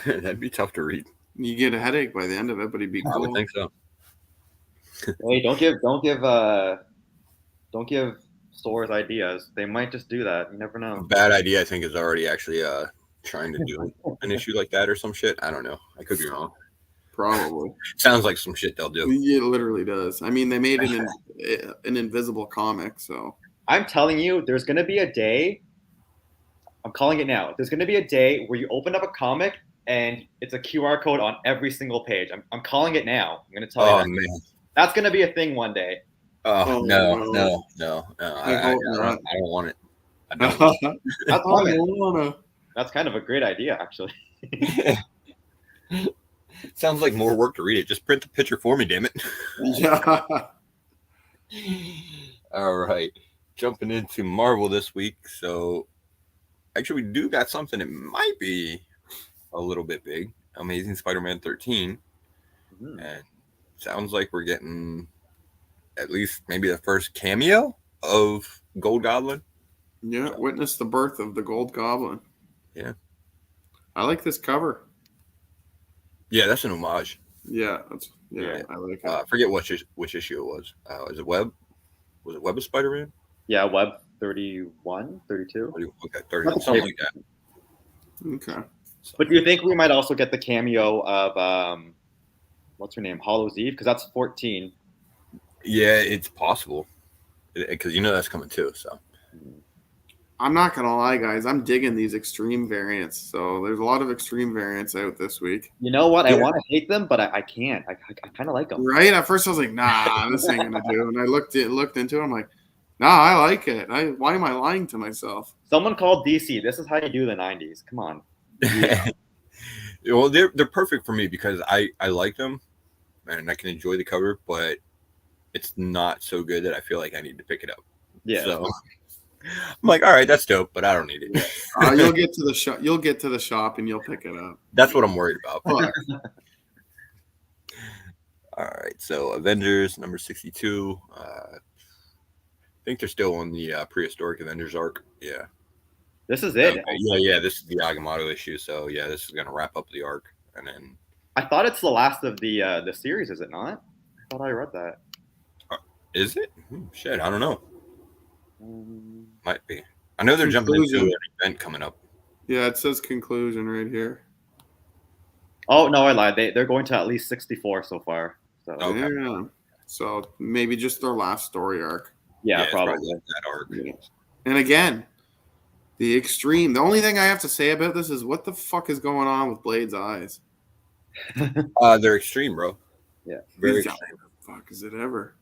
That'd be tough to read. You get a headache by the end of it, but he'd be cool. I would think so. Hey, don't give stores ideas. They might just do that. You never know. Bad idea, I think, is already actually trying to do an issue like that or some shit. I don't know. I could be wrong. Probably. Sounds like some shit they'll do. It literally does. I mean, they made an invisible comic, so. I'm telling you, there's going to be a day. I'm calling it now. There's going to be a day where you open up a comic and it's a QR code on every single page. I'm calling it now. I'm going to tell you that. Man. That's going to be a thing one day. No. I don't want it. I don't. That's kind of a great idea, actually. Sounds like more work to read it. Just print the picture for me, damn it. Yeah. All right. Jumping into Marvel this week. So, actually, we do got something that might be a little bit big. Amazing Spider-Man 13. And sounds like we're getting at least maybe the first cameo of Gold Goblin. Yeah, witness the birth of the Gold Goblin. Yeah. I like this cover. Yeah, that's an homage. Yeah, I like it. I forget which issue it was. Is it Web? Was it Web of Spider-Man? Yeah, Web 31, 32. Okay, 30, something like that. Okay. But do you think we might also get the cameo of what's her name, Hollow's Eve? Because that's 14. Yeah, it's possible. Because that's coming too. So I'm not gonna lie, guys. I'm digging these extreme variants. So there's a lot of extreme variants out this week. You know what? I want to hate them, but I can't. I kind of like them. Right? At first, I was like, "Nah, this ain't gonna do." And I looked into it. I'm like, "Nah, I like it. Why am I lying to myself?" Someone called DC. This is how you do the 90s. Come on. Yeah. Well, they're perfect for me because I like them and I can enjoy the cover, but it's not so good that I feel like I need to pick it up. Yeah. So I'm like, all right, that's dope, but I don't need it. You'll get to the shop. You'll get to the shop and you'll pick it up. That's what I'm worried about. All right, so Avengers number 62. I think they're still on the prehistoric Avengers arc. Yeah. This is it. Okay. Yeah. This is the Agamotto issue. So yeah, this is gonna wrap up the arc, and then. I thought it's the last of the series. Is it not? I thought I read that. Is it? Shit, I don't know. Might be. I know they're jumping into an event coming up. Yeah, it says conclusion right here. Oh no, I lied. They're going to at least 64 so far. So Okay. Yeah. So maybe just their last story arc. yeah, probably. that arc. Yeah. And again, the extreme. The only thing I have to say about this is what the fuck is going on with Blade's eyes? They're extreme, bro. Yeah. Very The extreme. fuck is it ever?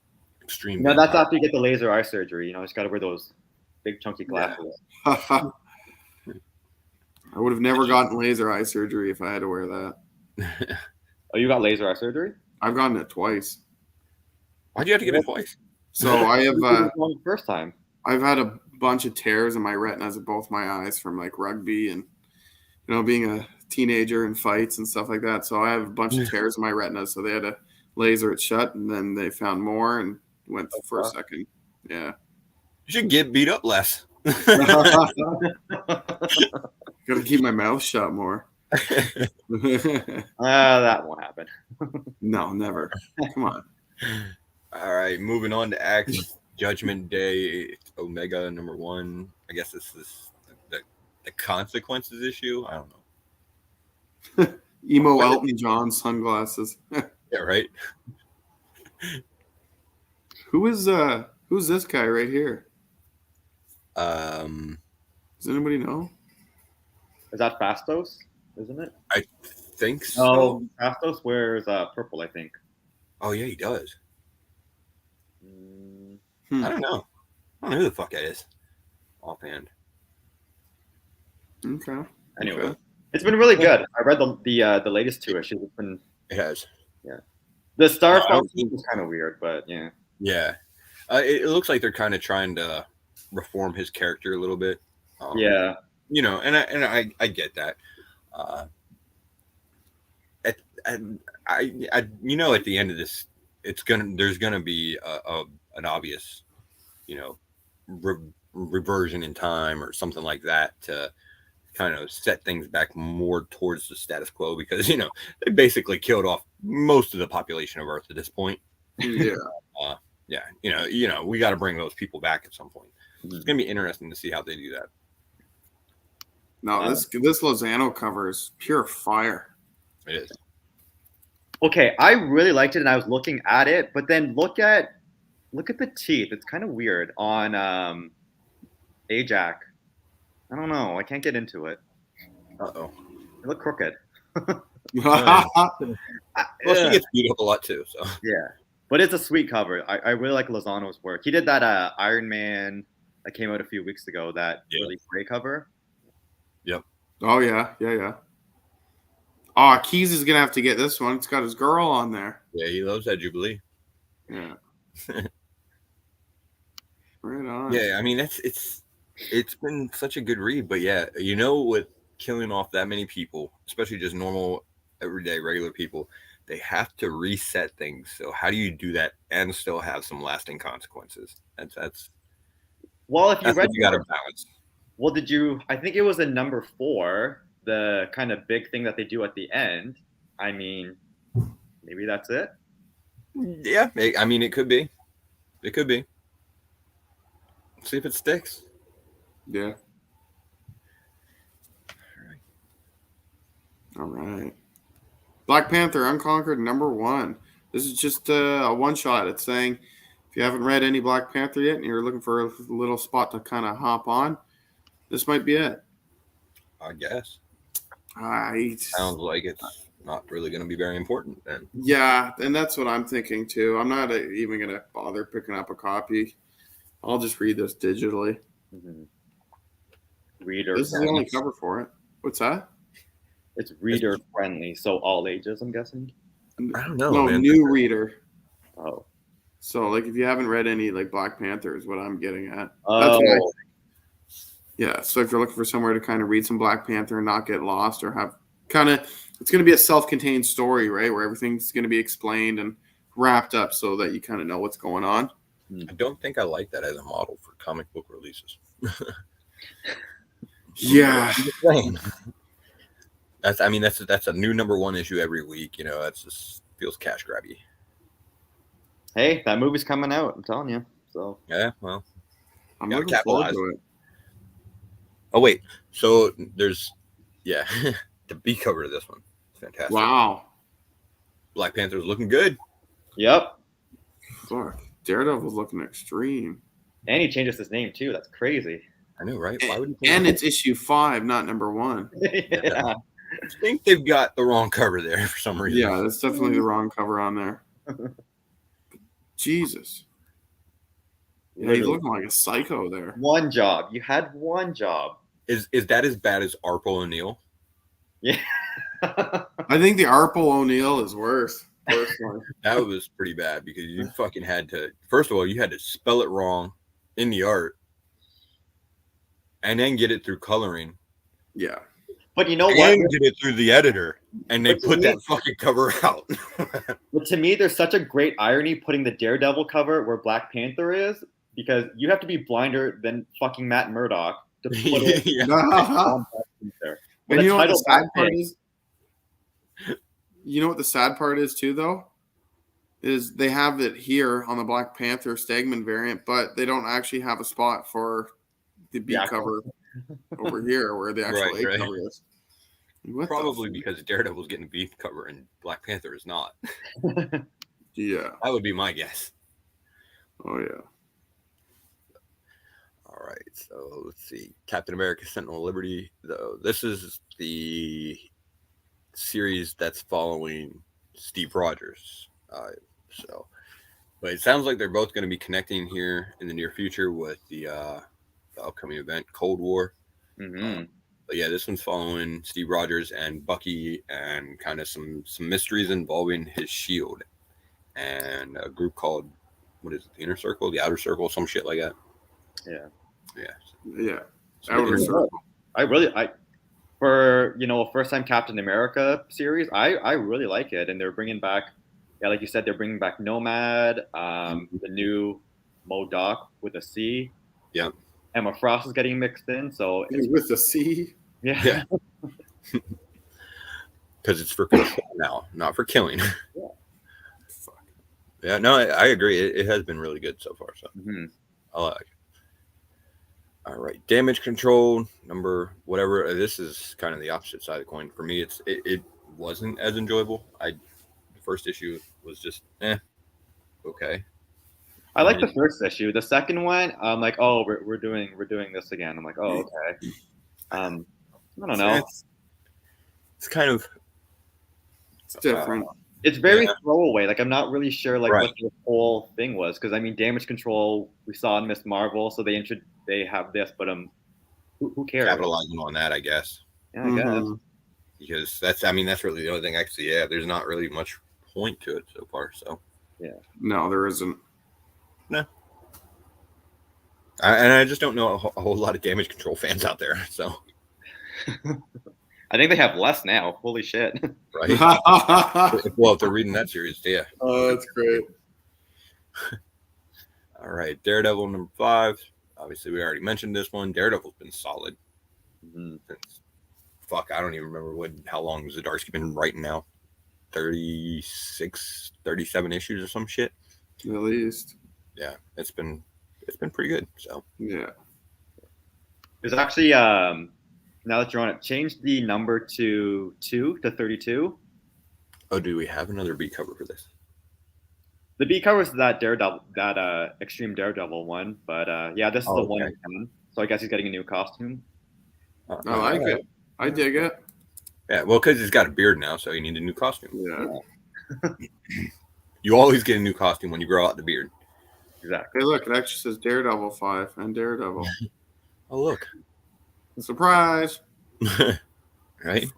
Extreme. No, that's after you get the laser eye surgery. Just got to wear those big chunky glasses. I would have never gotten laser eye surgery if I had to wear that. Oh, you got laser eye surgery? I've gotten it twice. Why'd you have to get it twice? So I have. The first time. I've had a bunch of tears in my retinas of both my eyes from like rugby and being a teenager and fights and stuff like that. So I have a bunch of tears in my retinas. So they had to laser it shut, and then they found more and went for a second. Yeah. You should get beat up less. Got to keep my mouth shut more. That won't happen. No, never. Come on. All right, moving on to Axe Judgment Day, Omega number 1. I guess this is the consequences issue. I don't know. Emo Elton John sunglasses. Yeah, right. Who's this guy right here? Does anybody know? Is that Fastos? Isn't it? I think so. No, Fastos wears purple, I think. Oh yeah, he does. Hmm. I don't know who the fuck that is. Offhand. Okay. Anyway, Okay. it's been really good. I read the latest 2 issues. It's been It has. the I Starfall don't think- was kind of weird, but yeah. Yeah. It looks like they're kind of trying to reform his character a little bit. Yeah. You know, and I get that. You know, at the end of this, there's gonna be an obvious, you know, reversion in time or something like that to kind of set things back more towards the status quo, because you know they basically killed off most of the population of Earth at this point. Yeah. Yeah, you know, we got to bring those people back at some point. It's gonna be interesting to see how they do that. No, this Lozano cover is pure fire. It is. Okay, I really liked it, and I was looking at it, but then look at the teeth. It's kind of weird on Ajax. I don't know. I can't get into it. Uh-oh. They look crooked. Well, she gets beat up a lot too, so Yeah, but it's a sweet cover. I really like Lozano's work. He did that Iron Man that came out a few weeks ago. That really great cover. Yep. Oh yeah. Oh, Keys is gonna have to get this one. It's got his girl on there. Yeah, he loves that Jubilee. Yeah. Right on. Yeah, I mean it's been such a good read, but yeah, you know, with killing off that many people, especially just normal, everyday, regular people, they have to reset things. So how do you do that and still have some lasting consequences? That's Well, if you read, you got to balance. Well, did you? I think it was in number 4, the kind of big thing that they do at the end. I mean, maybe that's it. Yeah, I mean, it could be. It could be. See if it sticks. Yeah. All right. Black Panther, Unconquered, number 1. This is just a one-shot. It's saying if you haven't read any Black Panther yet and you're looking for a little spot to kind of hop on, this might be it. I guess. Sounds like it's not really going to be very important then. Yeah, and that's what I'm thinking too. I'm not even going to bother picking up a copy. I'll just read this digitally. Mm-hmm. Reader. This is the only cover for it. What's that? It's reader friendly, so all ages, I'm guessing. I don't know. No, man. new reader. Oh. So, like, if you haven't read any, like, Black Panther is what I'm getting at. Oh. That's what I think. Yeah, so if you're looking for somewhere to kind of read some Black Panther and not get lost or have kind of, it's going to be a self-contained story, right, where everything's going to be explained and wrapped up so that you kind of know what's going on. I don't think I like that as a model for comic book releases. Yeah. That's a new number 1 issue every week. You know, that's just feels cash grabby. Hey, that movie's coming out. I'm telling you. So yeah, well, I'm looking forward to it. Oh wait, so there's the B cover to this one. It's fantastic. Wow. Black Panther's looking good. Yep. Fuck. Daredevil's looking extreme. And he changes his name too. That's crazy. I know, right? Why would he? And it's issue 5, not number 1. Yeah. I think they've got the wrong cover there for some reason. Yeah, that's definitely the wrong cover on there. Jesus. Yeah, he's looking like a psycho there. One job. You had one job. Is that as bad as Arpo O'Neil? Yeah. I think the Arpo O'Neil is worse. That was pretty bad because you fucking had to, first of all, you had to spell it wrong in the art and then get it through coloring. Yeah. But you know what? And get it through the editor, and they put that fucking cover out. But to me, there's such a great irony putting the Daredevil cover where Black Panther is, because you have to be blinder than fucking Matt Murdock to put it on Black Panther. And you know what the sad part is? You know what the sad part is too, though? Is they have it here on the Black Panther Stegman variant, but they don't actually have a spot for the B cover over here where the actual A cover is. Probably because Daredevil's getting a B cover and Black Panther is not. Yeah. That would be my guess. Oh, yeah. All right. So let's see. Captain America Sentinel of Liberty, though. This is the series that's following Steve Rogers. But it sounds like they're both going to be connecting here in the near future with the upcoming event, Cold War. Mm-hmm. But yeah, this one's following Steve Rogers and Bucky, and kind of some mysteries involving his shield, and a group called, what is it, the Inner Circle, the Outer Circle, some shit like that. Yeah. So Outer Circle. For a first time Captain America series, I really like it, and they're bringing back, like you said, they're bringing back Nomad, the new MODOK with a C. Yeah. Emma Frost is getting mixed in, so it's, With the C. yeah. Because it's for control now, not for killing. Fuck. Yeah, no, I agree. It has been really good so far. So I like it. All right, damage control number whatever. This is kind of the opposite side of the coin for me. It wasn't as enjoyable. The first issue was just okay. I like the first issue. The second one, I'm like, oh, we're doing this again. I'm like, oh, okay. I don't know. It's kind of different. It's very throwaway. Like, I'm not really sure what the whole thing was, because I mean, damage control we saw in Miss Marvel, so they have this, but who cares? Capitalizing on that, I guess. Yeah, I guess. Because that's really the only thing I can see. Yeah, there's not really much point to it so far. So yeah, no, there isn't. No, and I just don't know a whole lot of damage control fans out there. So I think they have less now. Holy shit! Right. Well, if they're reading that series, yeah. Oh, that's great. All right, Daredevil number 5. Obviously, we already mentioned this one. Daredevil's been solid. Fuck, I don't even remember how long Zdarsky been writing now. 36, 37 issues or some shit. At least. Yeah, it's been pretty good. So yeah. There's actually now that you're on it, change the number to 2 to 32. Oh, do we have another B cover for this? The B cover is that Daredevil, that Extreme Daredevil one, but yeah, this is the one. So I guess he's getting a new costume. I like it. I dig it. Yeah, well, because he's got a beard now, so you need a new costume. Yeah. You always get a new costume when you grow out the beard. Exactly. Hey, look, it actually says Daredevil 5 and Daredevil. Oh, look. Surprise. Right?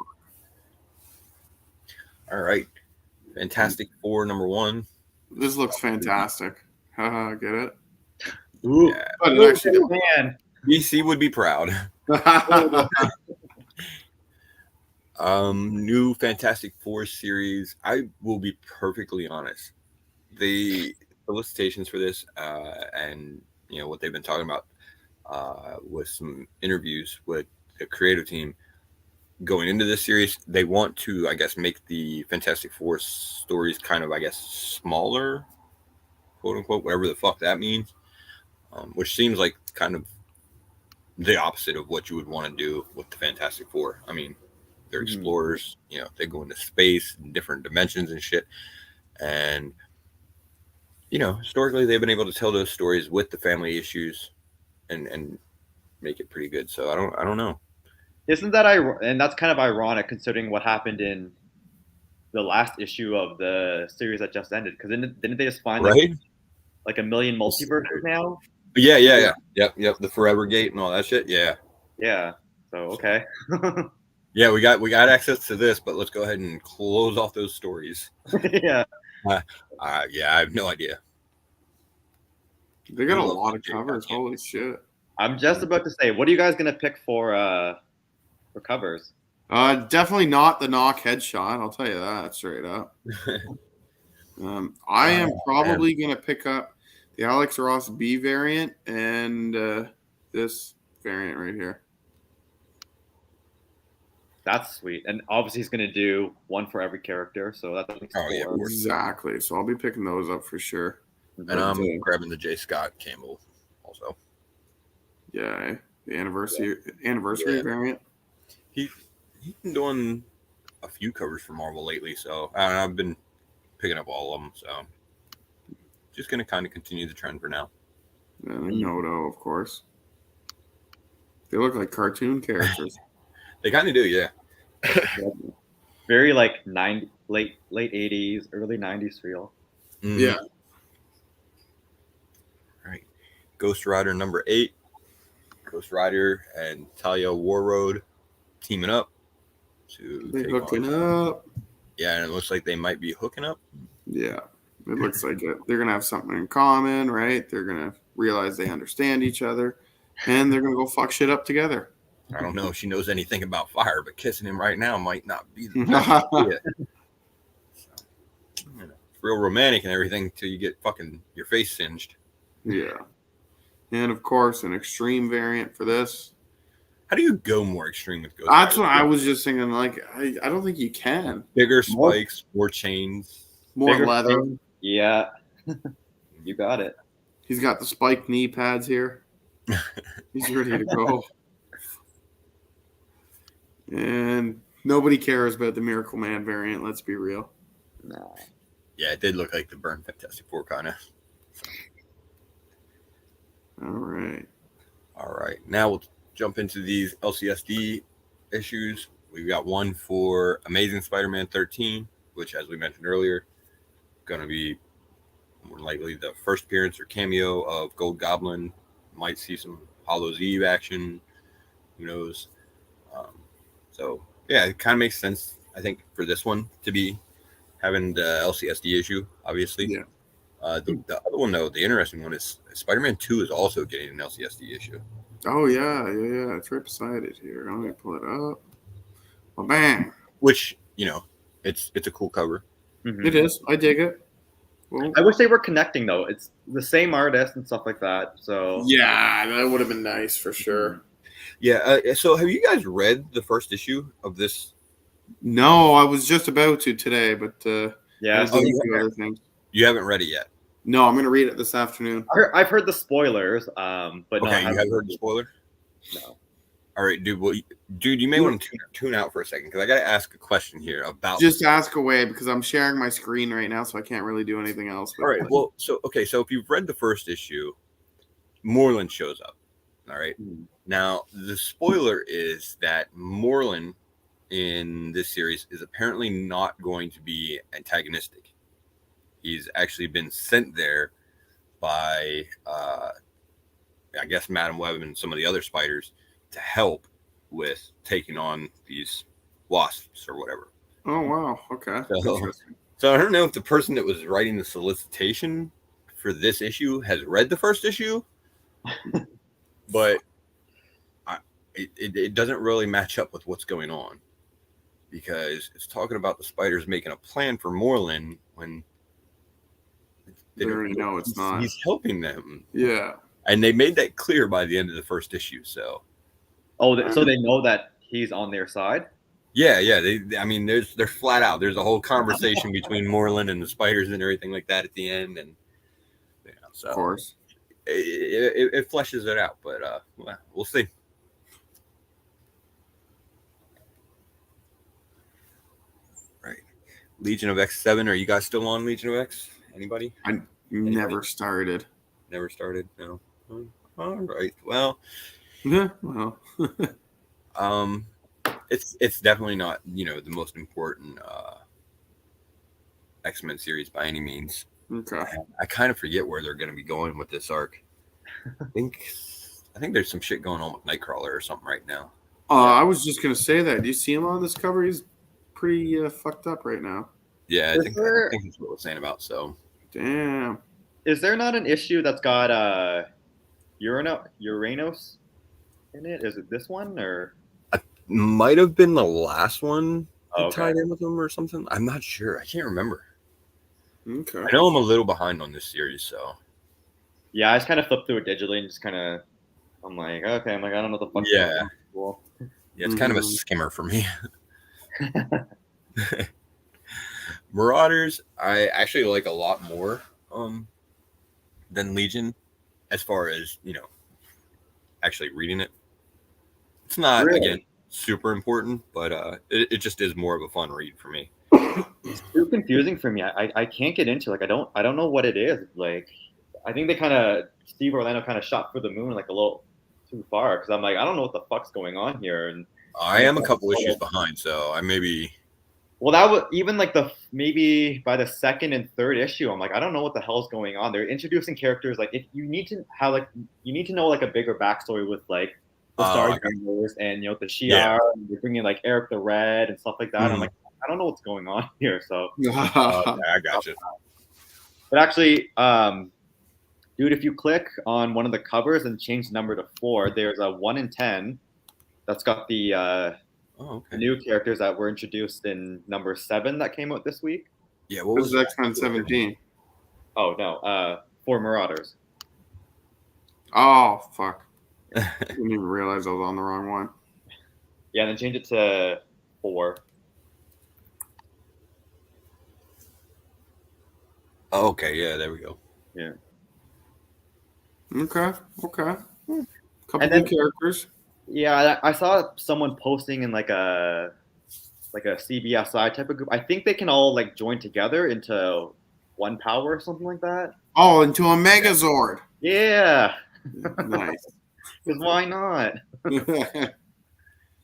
All right. Fantastic Four number 1. This looks fantastic. Haha, get it? Ooh. Yeah. But it actually, Man. DC would be proud. New Fantastic Four series. I will be perfectly honest. The solicitations for this, and what they've been talking about, with some interviews with the creative team going into this series, they want to, I guess, make the Fantastic Four stories kind of, I guess, smaller, quote unquote, whatever the fuck that means, which seems like kind of the opposite of what you would want to do with the Fantastic Four. I mean, they're explorers, they go into space and different dimensions and shit. And, historically they've been able to tell those stories with the family issues and make it pretty good. So I don't know. Isn't that and that's kind of ironic considering what happened in the last issue of the series that just ended? Because didn't they just find like a million multiverses now? Yeah. Yep. The Forever Gate and all that shit. Yeah. Yeah. So okay. Yeah, we got access to this, but let's go ahead and close off those stories. Yeah. Yeah, I have no idea. They got a lot of covers. Holy shit. I'm just about to say, what are you guys gonna pick for covers? Definitely not the Knock headshot. I'll tell you that straight up. I am probably gonna pick up the Alex Ross B variant and this variant right here. That's sweet, and obviously he's gonna do one for every character, so that's Exactly. So I'll be picking those up for sure. And I'm grabbing the J. Scott Campbell also. Yeah, the anniversary variant. He's been doing a few covers for Marvel lately, so I've been picking up all of them. So just gonna kind of continue the trend for now. And Noto, of course. They look like cartoon characters. They kind of do, yeah. Very like late 80s, early 90s feel. Yeah. All right. Ghost Rider number 8. Ghost Rider and Talia Warroad. teaming up to They're take hooking on. up. Yeah, and it looks like they might be hooking up. Yeah, it looks like it. They're gonna have something in common, right? They're gonna realize they understand each other, and they're gonna go fuck shit up together. I don't know if she knows anything about fire, but kissing him right now might not be the best idea. So, you know, it's real romantic and everything until you get fucking your face singed. Yeah, and of course, an extreme variant for this. How do you go more extreme with Ghost That's Rider? what I was just thinking. Like, I don't think you can. Bigger More- spikes, more chains. More Bigger leather. thing. Yeah. You got it. He's got the spiked knee pads here. He's ready to go. And nobody cares about the Miracle Man variant. Let's be real. No. Yeah, it did look like the Burn Fantastic Four kind of. All right. All right, now we'll jump into these LCSD issues. We've got one for Amazing Spider-Man 13, which, as we mentioned earlier, going to be more likely the first appearance or cameo of Gold Goblin. Might see some Hallows Eve action. Who knows? So, yeah, it kind of makes sense, I think, for this one to be having the LCSD issue, obviously. Yeah. The other one, though, the interesting one is Spider-Man 2 is also getting an LCSD issue. Oh, yeah. It's right beside it here. Let me pull it up. Well, bang. Which, you know, it's a cool cover. Mhm. It is. I dig it. Well, I wish they were connecting though. It's the same artist and stuff like that. So yeah, that would have been nice for sure. Yeah. So have you guys read the first issue of this? No, I was just about to today, but yeah, there's so a you few other things. You haven't read it yet. No, I'm going to read it this afternoon. I've heard the spoilers, but no, I Okay, you haven't haven't heard the spoiler? No. All right, dude. Well, dude, you may want to tune out for a second because I got to ask a question here about. Just ask away because I'm sharing my screen right now, so I can't really do anything else. All right. Well, so if you've read the first issue, Moreland shows up. All right. Now the spoiler is that Moreland in this series is apparently not going to be antagonistic. He's actually been sent there by, I guess, Madam Web and some of the other spiders to help with taking on these wasps or whatever. Oh, wow. Okay. Interesting. So I don't know if the person that was writing the solicitation for this issue has read the first issue, but it doesn't really match up with what's going on because it's talking about the spiders making a plan for Moreland when they already know it's not. He's helping them. Yeah. And they made that clear by the end of the first issue. So, so they know that he's on their side. yeah. They're flat out. There's a whole conversation between Moreland and the spiders and everything like that at the end, and so Of course. it fleshes it out. But we'll see. Right, Legion of X7. Are you guys still on Legion of X? Anybody? Never started. Never started. No. All right. Well. Yeah. Well. It's definitely not, the most important X-Men series by any means. Okay. I kind of forget where they're going to be going with this arc. I think there's some shit going on with Nightcrawler or something right now. I was just gonna say that. Do you see him on this cover? He's pretty fucked up right now. Yeah, I think that's what we're saying about. So. Damn. Is there not an issue that's got Uranus in it? Is it this one or? Might have been the last one Okay. tied in with them or something. I'm not sure. I can't remember. Okay. I know I'm a little behind on this series, so. Yeah, I just kind of flipped through it digitally and just kind of, I don't know what the fuck. Yeah. Cool. Yeah, it's kind of a skimmer for me. Marauders, I actually like a lot more than Legion as far as, actually reading it. It's not, Really? again, super important, but it just is more of a fun read for me. It's too confusing for me. I can't get into it. Like I don't know what it is. Like I think Steve Orlando kind of shot for the moon like a little too far because I'm like I don't know what the fuck's going on here. And I am a couple issues behind, so I maybe. Well, that was even like maybe by the second and third issue, I'm like I don't know what the hell's going on. They're introducing characters like if you need to know like a bigger backstory with like Stargangers and the Shi'ar, and they're bringing like Eric the Red and stuff like that. I'm like, I don't know what's going on here. So I got you. But actually, dude, if you click on one of the covers and change the number to 4, there's a 1 in 10 that's got the new characters that were introduced in number 7 that came out this week. Yeah, what was X-Men 17? Oh no, 4 Marauders. Oh fuck! I didn't even realize I was on the wrong one. Yeah, and then change it to 4. Oh, okay, yeah, there we go. Yeah. Okay. Couple new characters. Yeah, I saw someone posting in like a CBSI type of group. I think they can all like join together into one power or something like that. Oh, into a Megazord. Yeah. Nice. Because why not?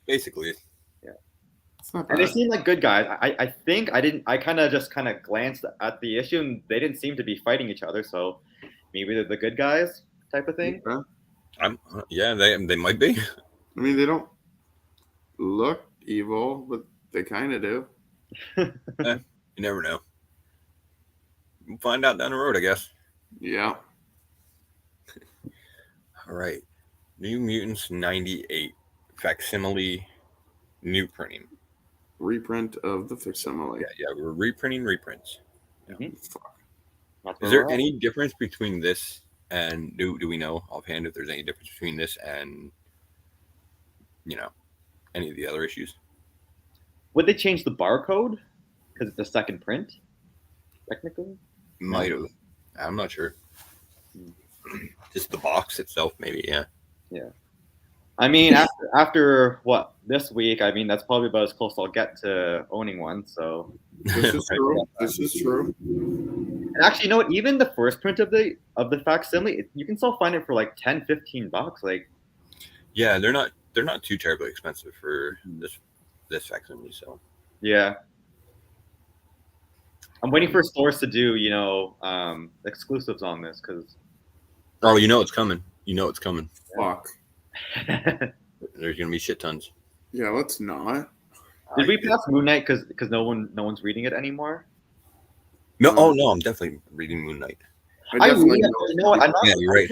Basically. Yeah. It's not And bad. they seem like good guys. I kind of glanced at the issue and they didn't seem to be fighting each other. So maybe they're the good guys type of thing. Okay. They might be. I mean, they don't look evil, but they kind of do. You never know. We'll find out down the road, I guess. Yeah. All right. New Mutants 98 facsimile new printing. Reprint of the facsimile. Yeah, we're reprinting reprints. Yeah. Fuck. Is there any difference between this and do we know offhand if there's any difference between this and any of the other issues? Would they change the barcode because it's a second print? Technically, Might have. I'm not sure. Just the box itself, maybe. Yeah. Yeah. I mean, after what this week, I mean that's probably about as close I'll get to owning one. So This is true. This is true. And actually, you know what? Even the first print of the facsimile, you can still find it for like $10-15. Like, Yeah, they're not too terribly expensive for this facsimile. So yeah. I'm waiting for stores to do exclusives on this because. Oh, it's coming. It's coming. Fuck. There's gonna be shit tons. Yeah, let's not. Did we pass Moon Knight because no one's reading it anymore? No, no, I'm definitely reading Moon Knight. I definitely Yeah, you're right.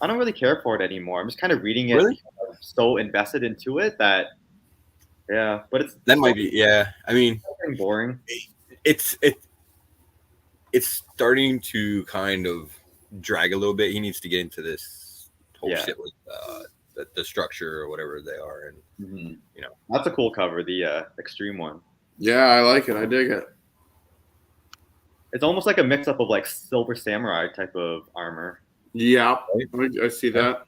I don't really care for it anymore. I'm just kind of reading it. Really? I'm so invested into it that, but That might be. Yeah, I mean, getting boring. it's starting to kind of drag a little bit. He needs to get into this whole shit with the structure or whatever they are, and that's a cool cover, the extreme one. Yeah, I like it. I dig it. It's almost like a mix up of like Silver Samurai type of armor. Yeah, I see that.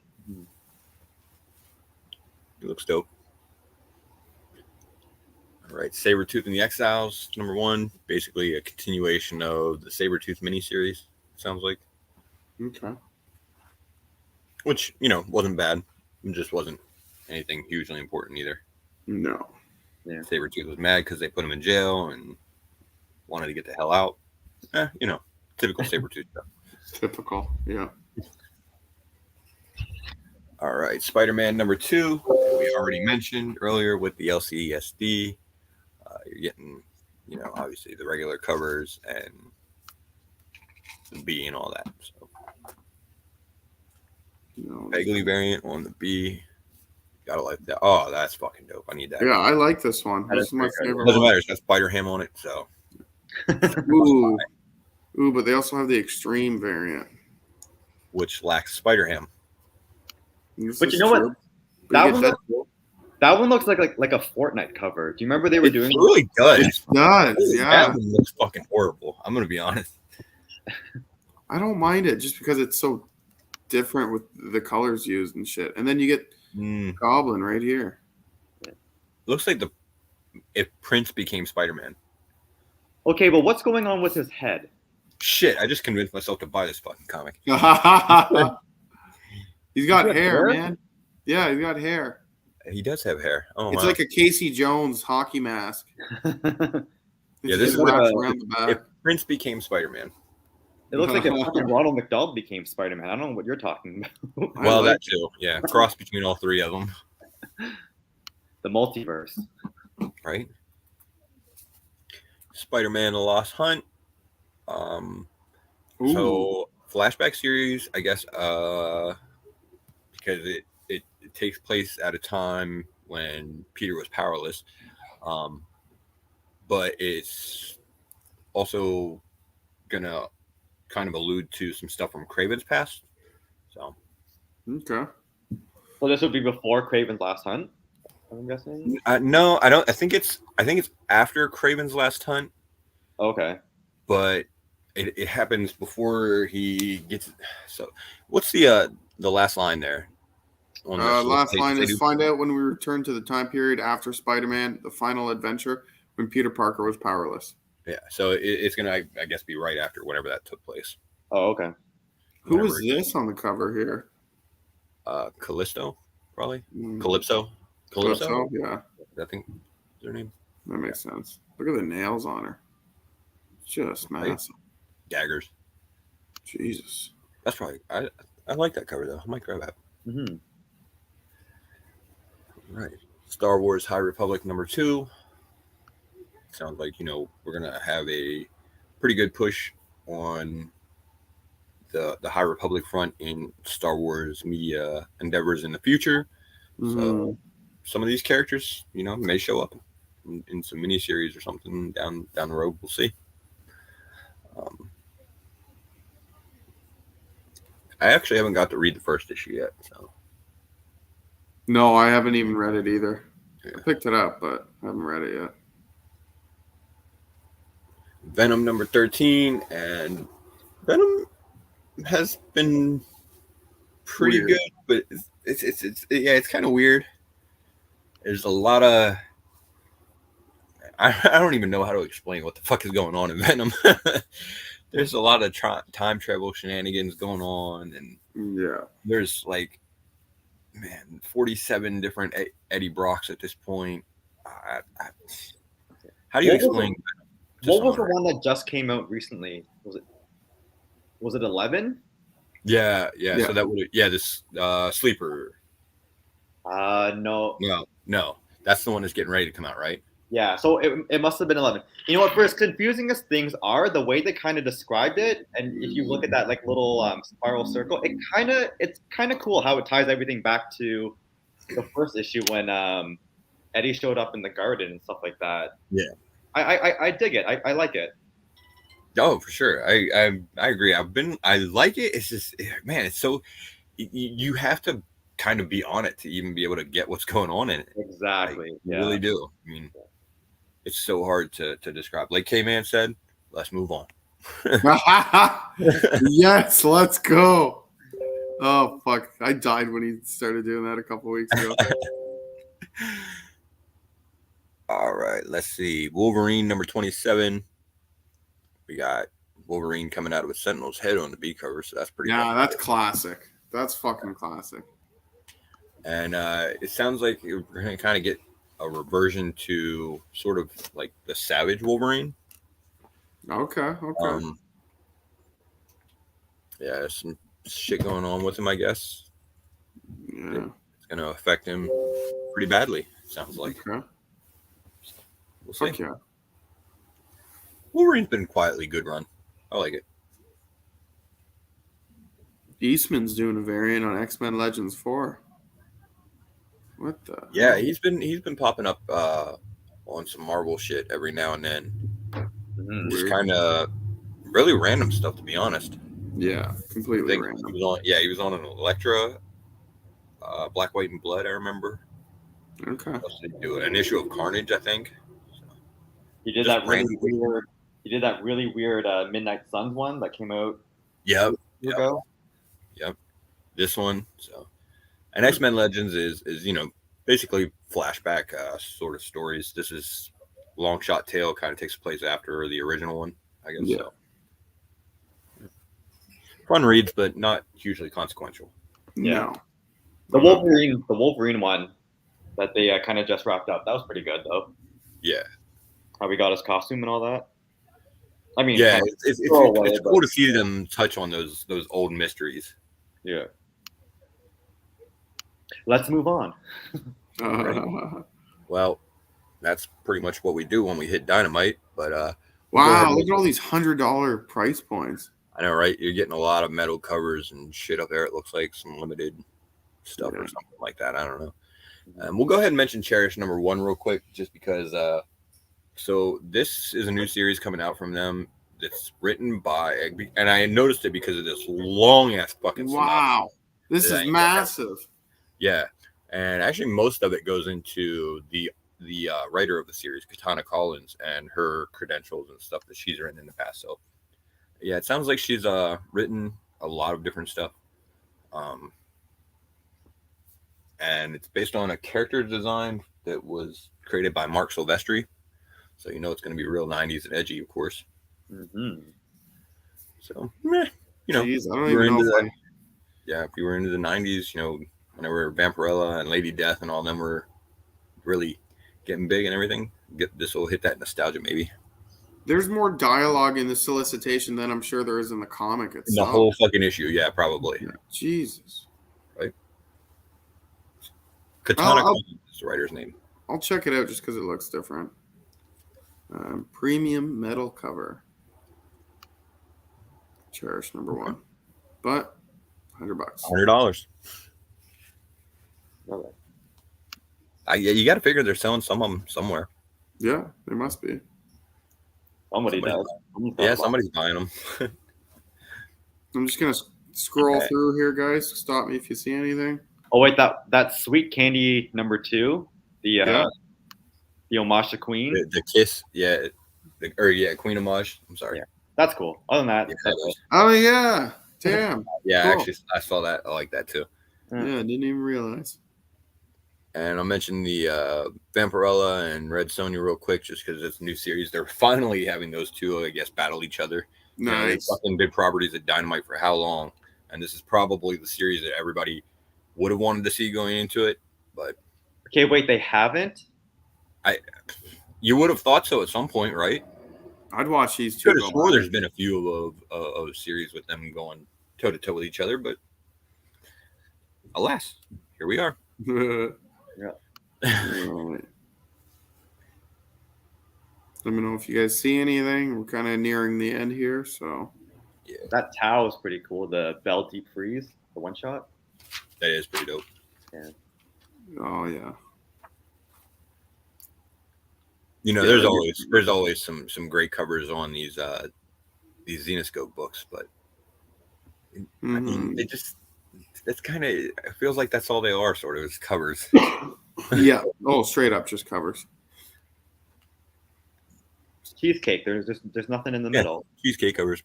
It looks dope. All right, Sabertooth and the Exiles, number 1, basically a continuation of the Sabertooth miniseries. Sounds like. Okay. Which wasn't bad. It just wasn't anything hugely important either. No. Yeah. Sabertooth was mad because they put him in jail and wanted to get the hell out. Typical Sabertooth stuff. Typical. Yeah. All right, Spider-Man number 2. We already mentioned earlier with the LCSD. You're getting, obviously the regular covers and the B and all that. So, Bagley variant on the B. Gotta like that. Oh, that's fucking dope. I need that. Yeah, I like this one. This is my favorite. Doesn't matter. It's got Spider-Ham on it, so. Ooh, but they also have the extreme variant, which lacks Spider-Ham. But you know what? That one looks like a Fortnite cover. Do you remember they were doing? It really does. It does. Yeah. That one looks fucking horrible. I'm gonna be honest. I don't mind it just because it's so different with the colors used and shit. And then you get Goblin right here. Looks like if Prince became Spider-Man. Okay, but what's going on with his head? Shit, I just convinced myself to buy this fucking comic. He's got hair, man. Yeah, he's got hair. He does have hair. Oh, it's like a Casey Jones hockey mask. Yeah, this is wrapped around the back. If Prince became Spider-Man. It looks like if Ronald McDonald became Spider-Man. I don't know what you're talking about. Well, that too. Yeah, cross between all 3 of them. The multiverse. Right. Spider-Man: The Lost Hunt. So flashback series, I guess, because it takes place at a time when Peter was powerless, but it's also gonna kind of allude to some stuff from Craven's past. So Okay. So this would be before Craven's Last Hunt, I'm guessing. no, I don't. I think it's after Craven's Last Hunt. Okay. But it happens before he gets. So what's the last line there? On the Last page line they is do? find out when we return to the time period after Spider-Man, the final adventure, when Peter Parker was powerless. Yeah, so it's gonna, I guess, be right after whenever that took place. Oh, okay. Who is this on the cover here? Callisto, probably. Mm. Calypso. Yeah, I think their name. that makes sense. Look at the nails on her. Just massive. Daggers. Jesus. That's probably. I like that cover though. I might grab that. Mm-hmm. Right. Star Wars High Republic #2. Sounds like, we're gonna have a pretty good push on the High Republic front in Star Wars media endeavors in the future. So some of these characters, may show up in some miniseries or something down the road. We'll see. I actually haven't got to read the first issue yet. So No, I haven't even read it either. Yeah. I picked it up, but I haven't read it yet. Venom #13, and Venom has been pretty Weird. good, but it's kind of weird. There's a lot of I don't even know how to explain what the fuck is going on in Venom. There's a lot of time travel shenanigans going on, and Yeah. there's 47 different Eddie Brocks at this point. How do you explain? What was the one that just came out recently? Was it 11? Yeah. So that would this Sleeper. No. No, that's the one that's getting ready to come out, right? Yeah, so it must have been 11. You know what? For as confusing as things are, the way they kind of described it, and if you look at that little spiral circle, it's kind of cool how it ties everything back to the first issue when Eddie showed up in the garden and stuff like that. Yeah, I dig it. I like it. Oh, for sure. I agree. I like it. It's just, man, it's so you have to kind of be on it to even be able to get what's going on in it. Exactly. You really do. I mean, it's so hard to describe. Like K-Man said, let's move on. Yes, let's go. Oh, fuck. I died when he started doing that a couple weeks ago. All right, let's see. Wolverine #27. We got Wolverine coming out of a Sentinel's head on the B cover, so that's pretty Yeah, cool. that's classic. That's fucking classic. And it sounds like we're going to kind of get a reversion to sort of like the Savage Wolverine. Okay. Yeah, there's some shit going on with him, I guess. Yeah. It's going to affect him pretty badly, sounds like. Okay. We'll see. Fuck yeah. Wolverine's been quietly good run. I like it. Eastman's doing a variant on X-Men Legends 4. What the? Yeah, hell? he's been popping up on some Marvel shit every now and then. Mm-hmm. Just kind of really random stuff, to be honest. Yeah, completely random. He was on an Elektra, Black, White, and Blood. I remember. Okay. What else did he do? An issue of Carnage, I think. He did Just that really random. weird. He did that really weird Midnight Suns one that came out Yep. a year ago. This one. So, and X-Men Legends is basically flashback sort of stories. This is Long Shot Tale, kind of takes place after the original one, I guess. Yeah. So. Fun reads, but not hugely consequential. No. The Wolverine one that they kind of just wrapped up. That was pretty good though. Yeah. How we got his costume and all that. I mean, Yeah, it's throwaway, cool but- to see them touch on those old mysteries. Yeah. Let's move on. Well, that's pretty much what we do when we hit Dynamite. But we'll go ahead Wow, and look at all these $100 price points. I know, right? You're getting a lot of metal covers and shit up there. It looks like some limited stuff or something like that. I don't know. We'll go ahead and mention Cherish number 1 real quick, just because. So this is a new series coming out from them. That's written by, and I noticed it because of this long ass fucking. Wow, this is massive. Yeah, and actually most of it goes into the writer of the series, Katana Collins, and her credentials and stuff that she's written in the past. So yeah, it sounds like she's written a lot of different stuff. And it's based on a character design that was created by Mark Silvestri. So you know it's going to be real 90s and edgy, of course. Mm-hmm. So, you know, jeez, I don't even know if if you were into the 90s, you know, whenever Vampirella and Lady Death and all them were really getting big and everything, this will hit that nostalgia maybe. There's more dialogue in the solicitation than I'm sure there is in the comic itself. In the whole fucking issue, yeah, probably. Yeah. Jesus. Right? Katana Collins is the writer's name. I'll check it out just because it looks different. Premium metal cover. Cherish number 1. But $100. $100. Yeah, you got to figure they're selling some of them somewhere. Yeah, they must be. Somebody does. Yeah, somebody's buying them. I'm just gonna scroll through here, guys. Stop me if you see anything. Oh wait, that Sweet Candy number 2, the homage to Queen. The kiss, yeah, Queen homage. I'm sorry. Yeah, that's cool. Other than that, oh yeah, damn. Yeah, cool. Actually, I saw that. I like that too. Yeah, I didn't even realize. And I'll mention the Vampirella and Red Sonja real quick, just because it's a new series. They're finally having those two, I guess, battle each other. Nice. You know, they've fucking been properties at Dynamite for how long? And this is probably the series that everybody would have wanted to see going into it. But okay, wait, they haven't? You would have thought so at some point, right? I'd watch these two. Could have swore there's been a few of series with them going toe to toe with each other, but alas, here we are. Yeah. Right. Let me know if you guys see anything. We're kind of nearing the end here, so. Yeah. That Tau is pretty cool. The Bell Deep Freeze, the one shot. That is pretty dope. Yeah. Oh yeah. You know, there's always some great covers on these Xenoscope books, but I mean, it's kind of, it feels like that's all they are, sort of, is covers. Yeah. Oh, straight up, just covers. Cheesecake. There's nothing in the middle. Cheesecake covers.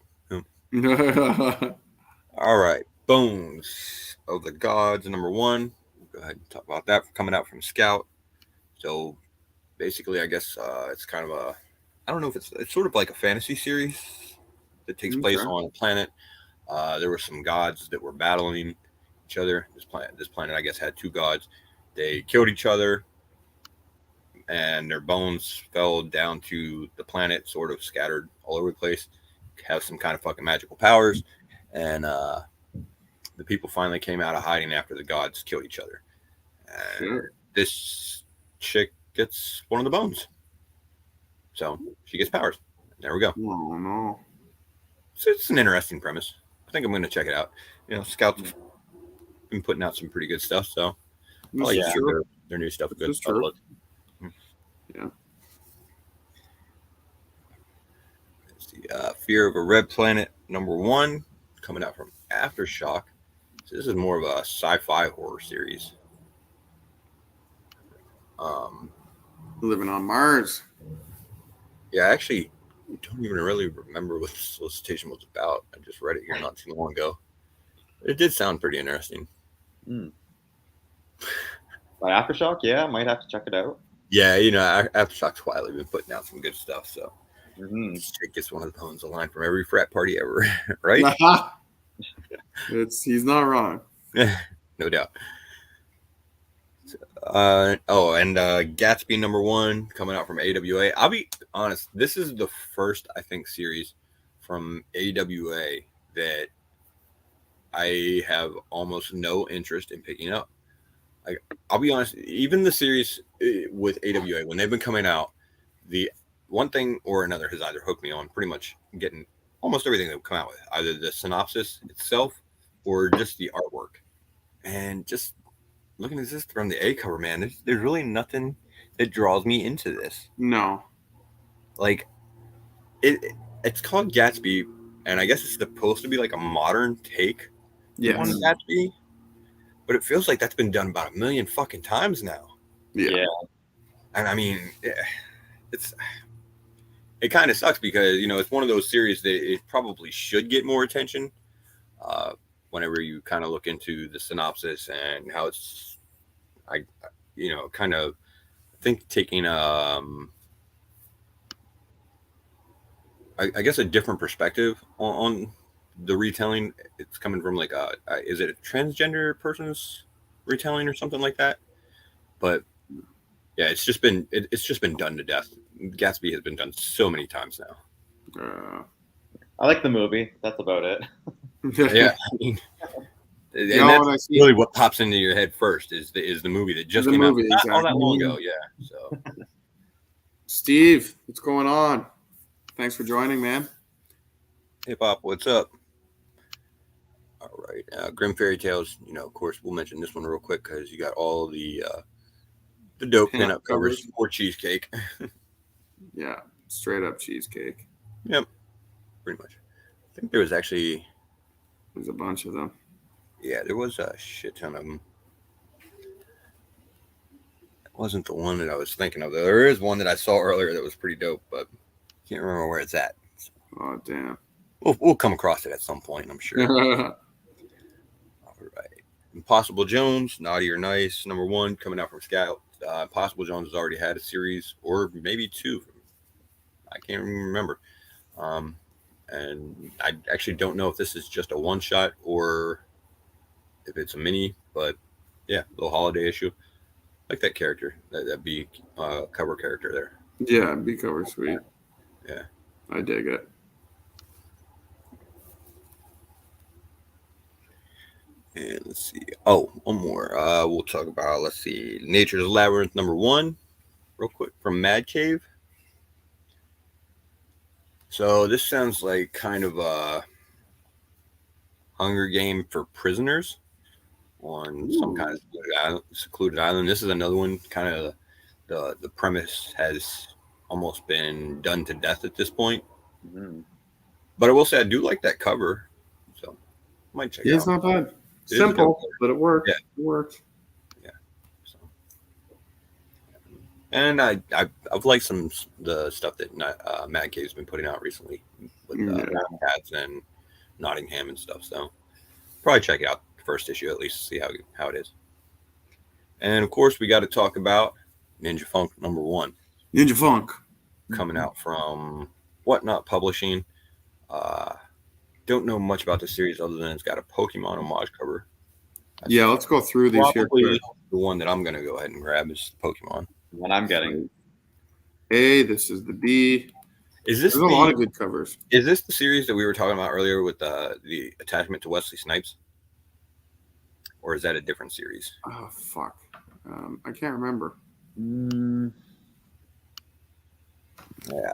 All right, Bones of the Gods, number 1. We'll go ahead and talk about that coming out from Scout. So basically, I guess it's kind of a, I don't know if it's sort of like a fantasy series that takes place on a planet. There were some gods that were battling each other. This planet, I guess, had 2 gods. They killed each other, and their bones fell down to the planet, sort of scattered all over the place. Have some kind of fucking magical powers, and the people finally came out of hiding after the gods killed each other. And this chick gets one of the bones, so she gets powers. There we go. Oh no! So it's an interesting premise. I think I'm going to check it out. You know, Scout's been putting out some pretty good stuff, so I like their new stuff. Good stuff. Yeah. Fear of a Red Planet, number 1, coming out from Aftershock. So this is more of a sci-fi horror series. Living on Mars. Yeah, I actually don't even really remember what the solicitation was about. I just read it here not too long ago. It did sound pretty interesting. By Aftershock, yeah, might have to check it out. Yeah, you know, Aftershock's quietly been putting out some good stuff, so. This chick gets one of the bones, a line from every frat party ever, right? He's not wrong. No doubt. And Gatsby number 1 coming out from AWA. I'll be honest, this is the first, I think, series from AWA that I have almost no interest in picking up. I'll be honest, even the series with AWA, when they've been coming out, the one thing or another has either hooked me on pretty much getting almost everything they've come out with, either the synopsis itself or just the artwork. And just looking at this from the A cover, man, there's really nothing that draws me into this. No. Like, it's called Gatsby, and I guess it's supposed to be like a modern take on Yes. Gatsby. But it feels like that's been done about 1 million fucking times now. Yeah. And I mean, it kind of sucks because, you know, it's one of those series that it probably should get more attention whenever you kind of look into the synopsis and how it's, kind of think taking, I guess, a different perspective on the retelling. It's coming from like is it a transgender person's retelling or something like that? But yeah, it's just been done to death. Gatsby has been done so many times now. I like the movie. That's about it. Yeah, I mean, and that's really what pops into your head first is the movie that just came out not all that long ago. Yeah. So, Steve, what's going on? Thanks for joining, man. Hey, Pop, what's up? All right, Grim Fairy Tales. You know, of course, we'll mention this one real quick because you got all the dope pinup covers for Cheesecake. Yeah, straight up cheesecake. Yep, pretty much. I think there's a bunch of them. Yeah, there was a shit ton of them. It wasn't the one that I was thinking of. There is one that I saw earlier that was pretty dope, but can't remember where it's at. So. Oh, damn. We'll come across it at some point, I'm sure. All right. Impossible Jones, Naughty or Nice, #1, coming out from Scout. Impossible Jones has already had a series, or maybe 2. I can't remember. And I actually don't know if this is just a one-shot or if it's a mini, but yeah, little holiday issue. Like that character, that B cover character there. Yeah, B cover sweet. Yeah. I dig it. And let's see. Oh, one more. We'll talk about, let's see, Nature's Labyrinth #1, real quick, from Mad Cave. So this sounds like kind of a Hunger Game for prisoners on some kind of secluded island. This is another one, kind of the premise has almost been done to death at this point. Mm-hmm. But I will say I do like that cover. So I might check it out. It's not bad. Simple, but it works. Yeah. It works. Yeah. So. And I've liked some the stuff that Mad Cave's been putting out recently with Cats and Nottingham and stuff. So probably check it out the first issue at least, see how it is. And of course we got to talk about Ninja Funk #1. Ninja Funk coming out from Whatnot Publishing. Don't know much about the series other than it's got a Pokemon homage cover. Yeah, let's go through these here. The one that I'm going to go ahead and grab is Pokemon. What I'm getting. A, this is the B. There's a lot of good covers. Is this the series that we were talking about earlier with the attachment to Wesley Snipes? Or is that a different series? Oh, fuck. I can't remember. Yeah,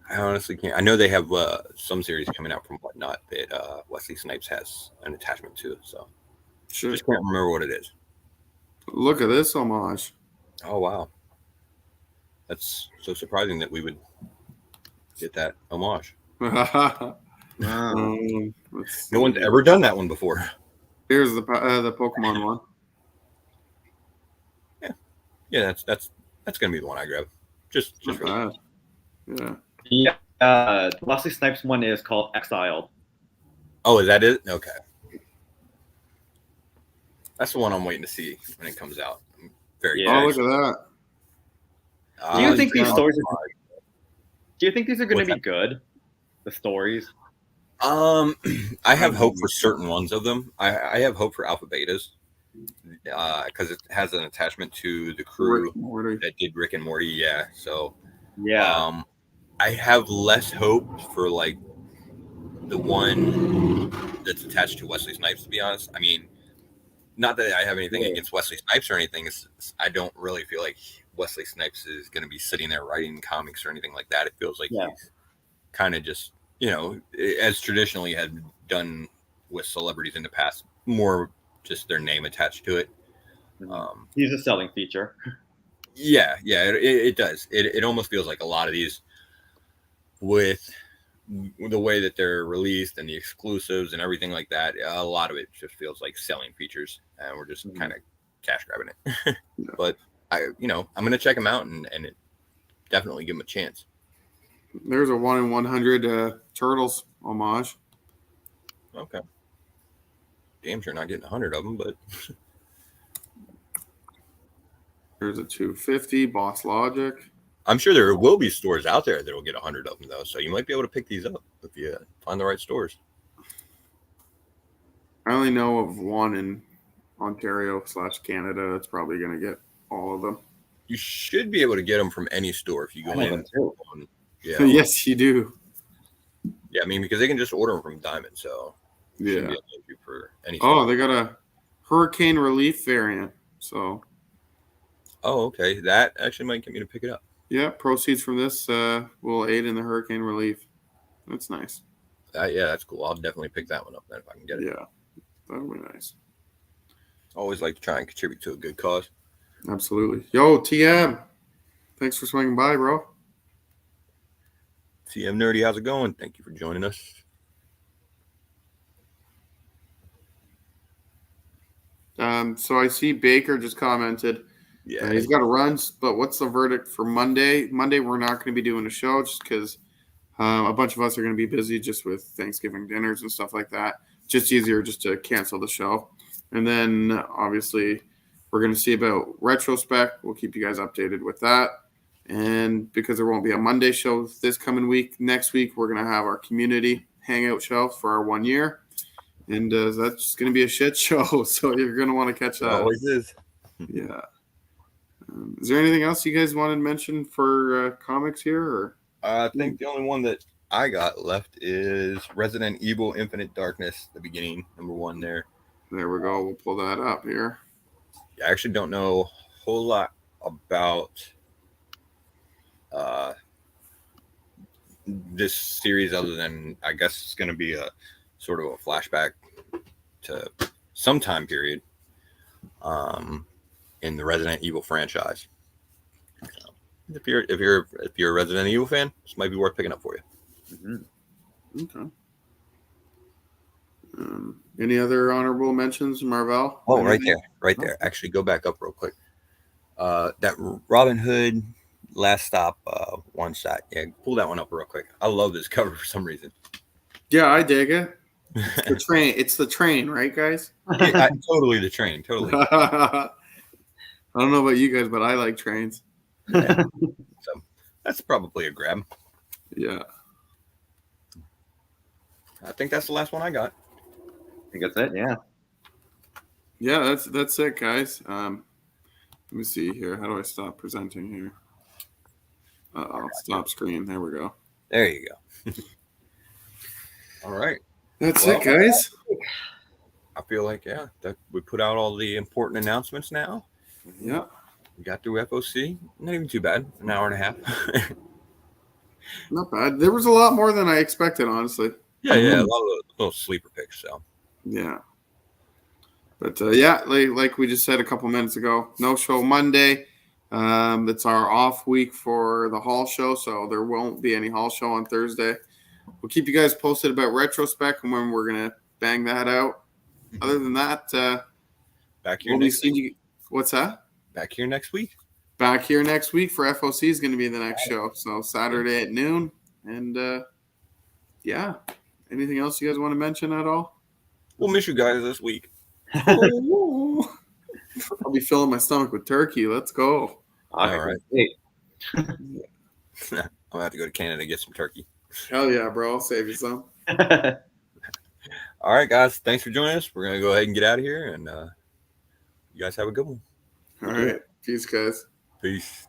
I honestly can't. I know they have some series coming out from Whatnot that Wesley Snipes has an attachment to. So sure. Just can't remember what it is. Look at this homage. Oh, wow. That's so surprising that we would get that homage. No one's ever done that one before. Here's the Pokemon one. Yeah, that's gonna be the one I grab. Just for that. Yeah. Yeah. Wesley Snipes one is called Exiled. Oh, is that it? Okay. That's the one I'm waiting to see when it comes out. I'm very excited. Oh, look at that. Do you think these stories do you think these are going to be good? The stories? I have hope for certain ones of them. I have hope for Alpha Betas because it has an attachment to the crew that did Rick and Morty. Yeah, so yeah. I have less hope for like the one that's attached to Wesley Snipes. To be honest, I mean, not that I have anything against Wesley Snipes or anything. I don't really feel like Wesley Snipes is going to be sitting there writing comics or anything like that. It feels like he's kind of just, as traditionally had done with celebrities in the past, more just their name attached to it. He's a selling feature. Yeah, it does. It almost feels like a lot of these, with the way that they're released and the exclusives and everything like that, a lot of it just feels like selling features, and we're just kind of cash grabbing it. But I'm going to check them out and definitely give them a chance. There's a 1 in 100 Turtles homage. Okay. Damn sure not getting 100 of them, but there's a 250 Boss Logic. I'm sure there will be stores out there that will get 100 of them, though. So you might be able to pick these up if you find the right stores. I only know of one in Ontario/Canada. That's probably going to get all of them. You should be able to get them from any store if you go in. Yeah. Yes, you do. Yeah, I mean, because they can just order them from Diamond, so yeah. For any store. They got a hurricane relief variant. So. Oh, okay. That actually might get me to pick it up. Yeah, proceeds from this will aid in the hurricane relief. That's nice. Yeah, that's cool. I'll definitely pick that one up then if I can get it. Yeah, that'll be nice. Always like to try and contribute to a good cause. Absolutely. Yo, TM. Thanks for swinging by, bro. TM Nerdy, how's it going? Thank you for joining us. So I see Baker just commented. Yeah, he's got to run, but what's the verdict for Monday? Monday, we're not going to be doing a show just because a bunch of us are going to be busy just with Thanksgiving dinners and stuff like that. Just easier just to cancel the show. And then, obviously, we're going to see about Retrospect. We'll keep you guys updated with that. And because there won't be a Monday show this coming week, next week, we're going to have our community hangout show for our 1 year. And that's just going to be a shit show. So you're going to want to catch that. It always is. Yeah. Is there anything else you guys wanted to mention for comics here? Or? I think the only one that I got left is Resident Evil Infinite Darkness, the beginning, #1 there. There we go. We'll pull that up here. I actually don't know a whole lot about this series other than I guess it's going to be a sort of a flashback to some time period in the Resident Evil franchise. So, if you're a Resident Evil fan, this might be worth picking up for you. Mm-hmm. Okay. Any other honorable mentions, Marvel? Oh, anything? right there. Actually, go back up real quick. That Robin Hood Last Stop one shot. Yeah, pull that one up real quick. I love this cover for some reason. Yeah, I dig it. It's the train. It's the train, right, guys? Yeah, totally the train. Totally. I don't know about you guys, but I like trains. Yeah. So that's probably a grab. Yeah. I think that's the last one I got. I think that's it. Yeah. Yeah, that's it, guys. Let me see here. How do I stop presenting here? Stop screen. There we go. There you go. All right. That's it, guys. I feel like, that we put out all the important announcements now. Yeah. We got through FOC. Not even too bad. An hour and a half. Not bad. There was a lot more than I expected, honestly. Yeah. A lot of little sleeper picks, so. Yeah. But, like we just said a couple minutes ago, no show Monday. It's our off week for the Hall show, so there won't be any Hall show on Thursday. We'll keep you guys posted about Retrospect and when we're going to bang that out. Other than that, back here next week. What's that? Back here next week. Back here next week for FOC is going to be the next show. So Saturday at noon. And, anything else you guys want to mention at all? We'll miss you guys this week. I'll be filling my stomach with turkey. Let's go. All right. Hey. I'm going to have to go to Canada to get some turkey. Hell yeah, bro. I'll save you some. All right, guys. Thanks for joining us. We're going to go ahead and get out of here. And you guys have a good one. All right. Peace, guys. Peace.